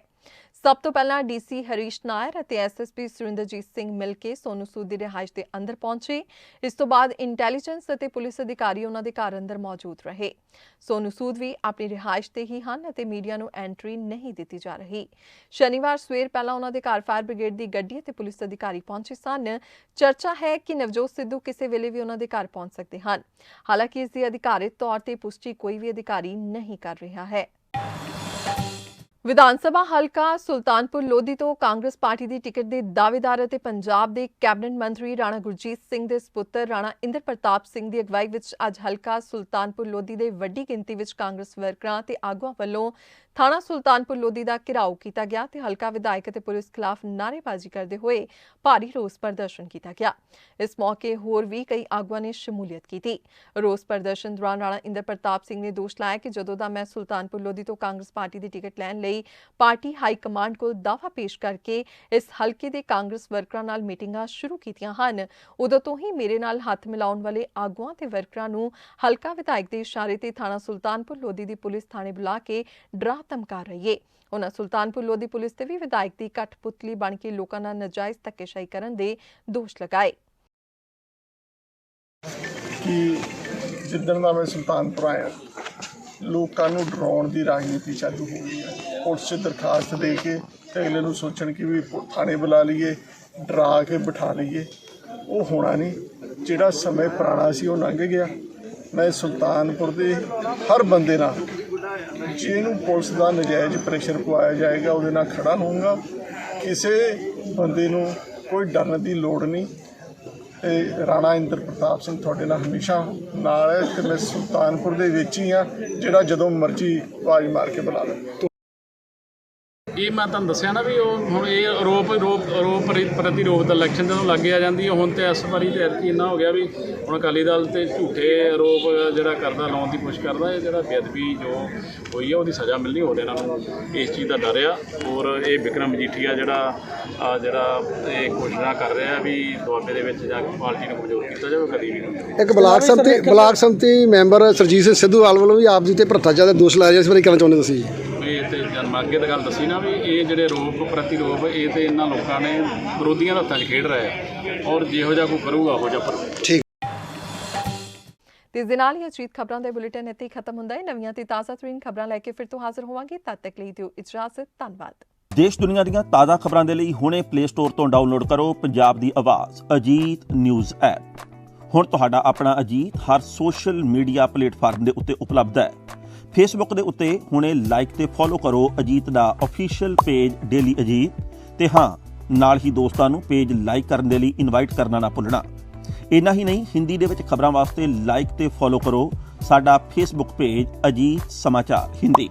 ਸਭ ਤੋਂ ਪਹਿਲਾਂ ਡੀਸੀ ਹਰੀਸ਼ ਨਾਇਰ ਅਤੇ ਐਸਐਸਪੀ ਸੁਰਿੰਦਰਜੀਤ ਸਿੰਘ ਮਿਲ ਕੇ ਸੋਨੂ ਸੂਦ ਦੀ ਰਿਹਾਇਸ਼ ਦੇ ਅੰਦਰ ਪਹੁੰਚੇ। ਇਸ ਤੋਂ ਬਾਅਦ ਇੰਟੈਲੀਜੈਂਸ ਅਤੇ ਪੁਲਿਸ ਅਧਿਕਾਰੀ ਉਹਨਾਂ ਦੇ ਘਰ ਅੰਦਰ ਮੌਜੂਦ ਰਹੇ। ਸੋਨੂ ਸੂਦ ਵੀ ਆਪਣੀ ਰਿਹਾਇਸ਼ ਤੇ ਹੀ ਹਨ ਅਤੇ ਮੀਡੀਆ ਨੂੰ ਐਂਟਰੀ ਨਹੀਂ ਦਿੱਤੀ ਜਾ ਰਹੀ। ਸ਼ਨੀਵਾਰ ਸਵੇਰ ਪਹਿਲਾਂ ਉਹਨਾਂ ਦੇ ਘਰ ਫਾਇਰ ਬ੍ਰਿਗੇਡ ਦੀ ਗੱਡੀ ਅਤੇ ਪੁਲਿਸ ਅਧਿਕਾਰੀ ਪਹੁੰਚੇ ਸਨ। ਚਰਚਾ ਹੈ ਕਿ ਨਵਜੋਤ ਸਿੱਧੂ ਕਿਸੇ ਵੇਲੇ ਵੀ ਉਹਨਾਂ ਦੇ ਘਰ ਪਹੁੰਚ ਸਕਦੇ ਹਨ। ਹਾਲਾਂਕਿ ਇਸ ਦੀ ਅਧਿਕਾਰਿਤ ਤੌਰ ਤੇ ਪੁਸ਼ਟੀ ਕੋਈ ਵੀ ਅਧਿਕਾਰੀ ਨਹੀਂ ਕਰ ਰਿਹਾ ਹੈ। ਵਿਧਾਨ ਸਭਾ ਹਲਕਾ ਸੁਲਤਾਨਪੁਰ ਲੋਧੀ ਤੋਂ ਕਾਂਗਰਸ ਪਾਰਟੀ ਦੀ ਟਿਕਟ ਦੇ ਦਾਅਵੇਦਾਰ ਅਤੇ ਪੰਜਾਬ ਦੇ ਕੈਬਨਿਟ ਮੰਤਰੀ ਰਾਣਾ ਗੁਰਜੀਤ ਸਿੰਘ ਦੇ ਸਪੁੱਤਰ ਰਾਣਾ ਇੰਦਰ ਪ੍ਰਤਾਪ ਸਿੰਘ ਦੀ ਅਗਵਾਈ ਵਿੱਚ ਅੱਜ ਹਲਕਾ ਸੁਲਤਾਨਪੁਰ ਲੋਧੀ ਦੇ ਵੱਡੀ ਗਿਣਤੀ ਵਿੱਚ ਕਾਂਗਰਸ ਵਰਕਰਾਂ ਤੇ ਆਗੂਆਂ ਵੱਲੋਂ ਥਾਣਾ ਸੁਲਤਾਨਪੁਰ ਲੋਧੀ ਦਾ ਘਿਰਾਓ ਕੀਤਾ ਗਿਆ ਤੇ ਹਲਕਾ ਵਿਧਾਇਕ ਅਤੇ ਪੁਲਿਸ ਖਿਲਾਫ ਨਾਅਰੇਬਾਜ਼ੀ ਕਰਦੇ ਹੋਏ ਭਾਰੀ ਰੋਸ ਪ੍ਰਦਰਸ਼ਨ ਕੀਤਾ ਗਿਆ। ਇਸ ਮੌਕੇ ਹੋਰ ਵੀ ਕਈ ਆਗੂਆਂ ਨੇ ਸ਼ਮੂਲੀਅਤ ਕੀਤੀ। ਰੋਸ ਪ੍ਰਦਰਸ਼ਨ ਦੌਰਾਨ ਰਾਣਾ ਇੰਦਰ ਪ੍ਰਤਾਪ ਸਿੰਘ ਨੇ ਦੋਸ਼ ਲਾਇਆ ਕਿ ਜਦੋਂ ਦਾ ਮੈਂ ਸੁਲਤਾਨਪੁਰ ਲੋਧੀ ਤੋਂ ਕਾਂਗਰਸ ਪਾਰਟੀ ਦੀ ਟਿਕਟ ਲੈਣ ਲਈ ਪਾਰਟੀ ਹਾਈ ਕਮਾਂਡ ਕੋਲ ਦਾਅਵਾ ਪੇਸ਼ ਕਰਕੇ ਇਸ ਹਲਕੇ ਦੇ ਕਾਂਗਰਸ ਵਰਕਰਾਂ ਨਾਲ ਮੀਟਿੰਗਾਂ ਸ਼ੁਰੂ ਕੀਤੀਆਂ ਹਨ, ਉਦੋਂ ਤੋਂ ਹੀ ਮੇਰੇ ਨਾਲ ਹੱਥ ਮਿਲਾਉਣ ਵਾਲੇ ਆਗੂਆਂ ਤੇ ਵਰਕਰਾਂ ਨੂੰ ਹਲਕਾ ਵਿਧਾਇਕ ਦੇ ਇਸ਼ਾਰੇ ਤੇ ਥਾਣਾ ਸੁਲਤਾਨਪੁਰ ਲੋਧੀ ਦੀ ਪੁਲਿਸ ਥਾਣੇ ਬੁਲਾ ਕੇ ਡਰਾ ਧਮਕਾ ਰਹੀ ਹੈ। ਉਹਨਾਂ ਸੁਲਤਾਨਪੁਰ ਲੋਧੀ ਪੁਲਿਸ ਤੇ ਵੀ ਵਿਧਾਇਕ ਦੀ ਕਠਪੁਤਲੀ ਬਣ ਕੇ ਲੋਕਾਂ ਨਾਲ ਨਾਜਾਇਜ਼ ਧੱਕੇਸ਼ਾਹੀ ਕਰਨ ਦੇ ਦੋਸ਼ ਲਗਾਏ। ਕਿ ਜਿੱਦਣ ਦਾ ਮੈਂ ਸੁਲਤਾਨਪੁਰ ਆਇਆ ਲੋਕਾਂ ਨੂੰ ਡਰਾਉਣ ਦੀ ਰਾਜਨੀਤੀ ਚਾਲੂ ਹੋ ਗਈ ਹੈ। ਪੁਲਿਸ 'ਚ ਦਰਖਾਸਤ ਦੇ ਕੇ ਤੇ ਅਗਲੇ ਨੂੰ ਸੋਚਣ ਕਿ ਵੀ ਥਾਣੇ ਬੁਲਾ ਲਈਏ, ਡਰਾ ਕੇ ਬਿਠਾ ਲਈਏ, ਉਹ ਹੋਣਾ ਨਹੀਂ। ਜਿਹੜਾ ਸਮੇਂ ਪੁਰਾਣਾ ਸੀ ਉਹ ਲੰਘ ਗਿਆ। ਮੈਂ ਸੁਲਤਾਨਪੁਰ ਦੇ ਹਰ ਬੰਦੇ ਨਾਲ ਜਿਹਨੂੰ ਪੁਲਿਸ ਦਾ ਨਜਾਇਜ਼ ਪ੍ਰੈਸ਼ਰ ਪਵਾਇਆ ਜਾਏਗਾ ਉਹਦੇ ਨਾਲ ਖੜਾ ਹੋਊਗਾ। ਕਿਸੇ ਬੰਦੇ ਨੂੰ ਕੋਈ ਡਰਨ ਦੀ ਲੋੜ ਨਹੀਂ। ਤੇ ਰਾਣਾ ਇੰਦਰ ਪ੍ਰਤਾਪ ਸਿੰਘ ਤੁਹਾਡੇ ਨਾਲ ਹਮੇਸ਼ਾ ਨਾਲ ਹੈ ਤੇ ਮੈਂ ਸੁਲਤਾਨਪੁਰ ਦੇ ਵਿੱਚ ਹੀ ਹਾਂ, ਜਿਹੜਾ ਜਦੋਂ ਮਰਜ਼ੀ ਆਵਾਜ਼ ਮਾਰ ਕੇ ਬੁਲਾ ਲਵੇ। ਇਹ ਮੈਂ ਤੁਹਾਨੂੰ ਦੱਸਿਆ ਨਾ ਵੀ ਉਹ ਹੁਣ ਇਹ ਆਰੋਪ ਪ੍ਰਤੀਰੋਪ ਦਾ ਇਲੈਕਸ਼ਨ ਜਦੋਂ ਲੱਗੇ ਆ ਜਾਂਦੀ ਹੈ। ਹੁਣ ਤੇ ਇਸ ਵਾਰੀ ਤੇ ਐਤਕੀ ਇੰਨਾ ਹੋ ਗਿਆ ਵੀ ਹੁਣ ਅਕਾਲੀ ਦਲ ਤੇ ਝੂਠੇ ਆਰੋਪ ਜਿਹੜਾ ਕਰਦਾ ਲਾਉਣ ਦੀ ਕੋਸ਼ਿਸ਼ ਕਰਦਾ। ਇਹ ਜਿਹੜਾ ਬੇਅਦਬੀ ਜੋ ਹੋਈ ਆ ਉਹਦੀ ਸਜ਼ਾ ਮਿਲਣੀ, ਹੋਰ ਇਹਨਾਂ ਨੂੰ ਇਸ ਚੀਜ਼ ਦਾ ਡਰ ਆ। ਔਰ ਇਹ ਵਿਕਰਮ ਮਜੀਠੀਆ ਜਿਹੜਾ ਇਹ ਘੋਸ਼ਣਾ ਕਰ ਰਿਹਾ ਵੀ ਦੁਆਬੇ ਦੇ ਵਿੱਚ ਜਾ ਕੇ ਪਾਰਟੀ ਨੂੰ ਕਮਜ਼ੋਰ ਕੀਤਾ ਜਾਵੇ, ਕਦੀ ਵੀ ਨਹੀਂ। ਇੱਕ ਬਲਾਕ ਸੰਮਤੀ ਮੈਂਬਰ ਸਰਜੀਤ ਸਿੰਘ ਸਿੱਧੂਵਾਲ ਵੱਲੋਂ ਵੀ ਆਪ ਜੀ ਤੇ ਭ੍ਰਿਸ਼ਟਾਚਾਰ ਦੇ ਦੋਸ਼ ਲਾਏ ਜਾ, ਇਸ ਬਾਰੇ ਕਹਿਣਾ ਚਾਹੁੰਦੇ ਤੁਸੀਂ? ਇਹ ਤੇ ਜਨਮ ਅੱਗੇ ਤਾਂ ਗੱਲ ਦੱਸੀ ਨਾ ਵੀ ਇਹ ਜਿਹੜੇ ਰੋਪ ਪ੍ਰਤੀਰੋਪ ਇਹ ਤੇ ਇਹਨਾਂ ਲੋਕਾਂ ਨੇ ਵਿਰੋਧੀਆਂ ਦੇ ਹੱਥਾਂ 'ਚ ਖੇਡ ਰਹੇ ਆ ਔਰ ਜਿਹੋ ਜਿਹਾ ਕੋਈ ਕਰੂਗਾ ਉਹੋ ਜਿਹਾ ਪਰ ਠੀਕ। ਇਸ ਦੇ ਨਾਲ ਹੀ ਅਜੀਤ ਖਬਰਾਂ ਦਾ ਬੁਲੇਟਿਨ ਇੱਥੇ ਹੀ ਖਤਮ ਹੁੰਦਾ ਹੈ। ਨਵੀਆਂ ਤੇ ਤਾਜ਼ਾ ਤਰੀਨ ਖਬਰਾਂ ਲੈ ਕੇ ਫਿਰ ਤੋਂ ਹਾਜ਼ਰ ਹੋਵਾਂਗੇ। ਤਦ ਤੱਕ ਲਈ ਦਿਓ ਇਜਾਜ਼ਤ। ਧੰਨਵਾਦ। ਦੇਸ਼ ਦੁਨੀਆ ਦੀਆਂ ਤਾਜ਼ਾ ਖਬਰਾਂ ਦੇ ਲਈ ਹੁਣੇ ਪਲੇ ਸਟੋਰ ਤੋਂ ਡਾਊਨਲੋਡ ਕਰੋ ਪੰਜਾਬ ਦੀ ਆਵਾਜ਼ ਅਜੀਤ ਨਿਊਜ਼ ਐਪ। ਹੁਣ ਤੁਹਾਡਾ ਆਪਣਾ ਅਜੀਤ ਹਰ ਸੋਸ਼ਲ ਮੀਡੀਆ ਪਲੇਟਫਾਰਮ ਦੇ ਉੱਤੇ ਉਪਲਬਧ ਹੈ। ਫੇਸਬੁੱਕ ਦੇ ਉੱਤੇ ਹੁਣੇ ਲਾਈਕ ਤੇ ਫੋਲੋ ਕਰੋ ਅਜੀਤ ਦਾ ਅਫੀਸ਼ੀਅਲ ਪੇਜ ਡੇਲੀ ਅਜੀਤ ਤੇ ਹਾਂ ਨਾਲ ਹੀ ਦੋਸਤਾਂ ਨੂੰ ਪੇਜ ਲਾਈਕ ਕਰਨ ਦੇ ਲਈ ਇਨਵਾਈਟ ਕਰਨਾ ਨਾ ਭੁੱਲਣਾ। ਇੰਨਾ ਹੀ ਨਹੀਂ, ਹਿੰਦੀ ਦੇ ਵਿੱਚ ਖਬਰਾਂ ਵਾਸਤੇ ਲਾਈਕ ਤੇ ਫੋਲੋ ਕਰੋ ਸਾਡਾ ਫੇਸਬੁੱਕ ਪੇਜ ਅਜੀਤ ਸਮਾਚਾਰ ਹਿੰਦੀ।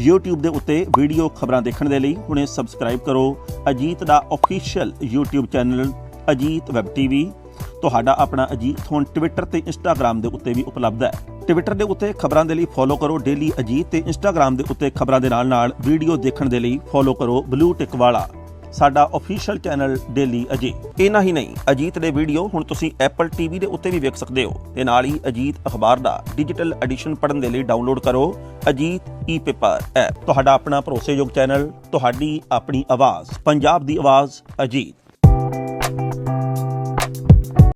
YouTube ਦੇ ਉੱਤੇ ਵੀਡੀਓ ਖਬਰਾਂ ਦੇਖਣ ਦੇ ਲਈ ਹੁਣੇ ਸਬਸਕ੍ਰਾਈਬ ਕਰੋ ਅਜੀਤ ਦਾ official YouTube channel Ajit web TV. ਤੁਹਾਡਾ ਆਪਣਾ ਅਜੀਤ ਹੁਣ ਟਵਿੱਟਰ ਤੇ ਇੰਸਟਾਗ੍ਰਾਮ ਦੇ ਉੱਤੇ ਵੀ ਉਪਲਬਧ ਹੈ। ਟਵਿੱਟਰ ਦੇ ਉੱਤੇ ਖਬਰਾਂ ਦੇ ਲਈ ਫੋਲੋ ਕਰੋ ਡੇਲੀ ਅਜੀਤ ਤੇ ਇੰਸਟਾਗ੍ਰਾਮ ਦੇ ਉੱਤੇ ਖਬਰਾਂ ਦੇ ਨਾਲ ਵੀਡੀਓ ਦੇਖਣ ਦੇ ਲਈ ਫੋਲੋ ਕਰੋ ਬਲੂ ਟਿਕ ਵਾਲਾ ਸਾਡਾ ਅਫੀਸ਼ੀਅਲ ਚੈਨਲ ਡੇਲੀ ਅਜੀਤ। ਇੰਨਾ ਹੀ ਨਹੀਂ, ਅਜੀਤ ਦੇ ਵੀਡੀਓ ਹੁਣ ਤੁਸੀਂ ਐਪਲ TV ਦੇ ਉੱਤੇ ਵੀ ਵੇਖ ਸਕਦੇ ਹੋ ਤੇ ਨਾਲ ਹੀ ਅਜੀਤ ਅਖਬਾਰ ਦਾ ਡਿਜੀਟਲ ਐਡੀਸ਼ਨ ਪੜ੍ਹਨ ਦੇ ਲਈ ਡਾਊਨਲੋਡ ਕਰੋ ਅਜੀਤ ਈ-ਪੇਪਰ ਐਪ। ਤੁਹਾਡਾ ਆਪਣਾ ਭਰੋਸੇਯੋਗ ਚੈਨਲ, ਤੁਹਾਡੀ ਆਪਣੀ ਆਵਾਜ਼, ਪੰਜਾਬ ਦੀ ਆਵਾਜ਼ ਅਜੀਤ।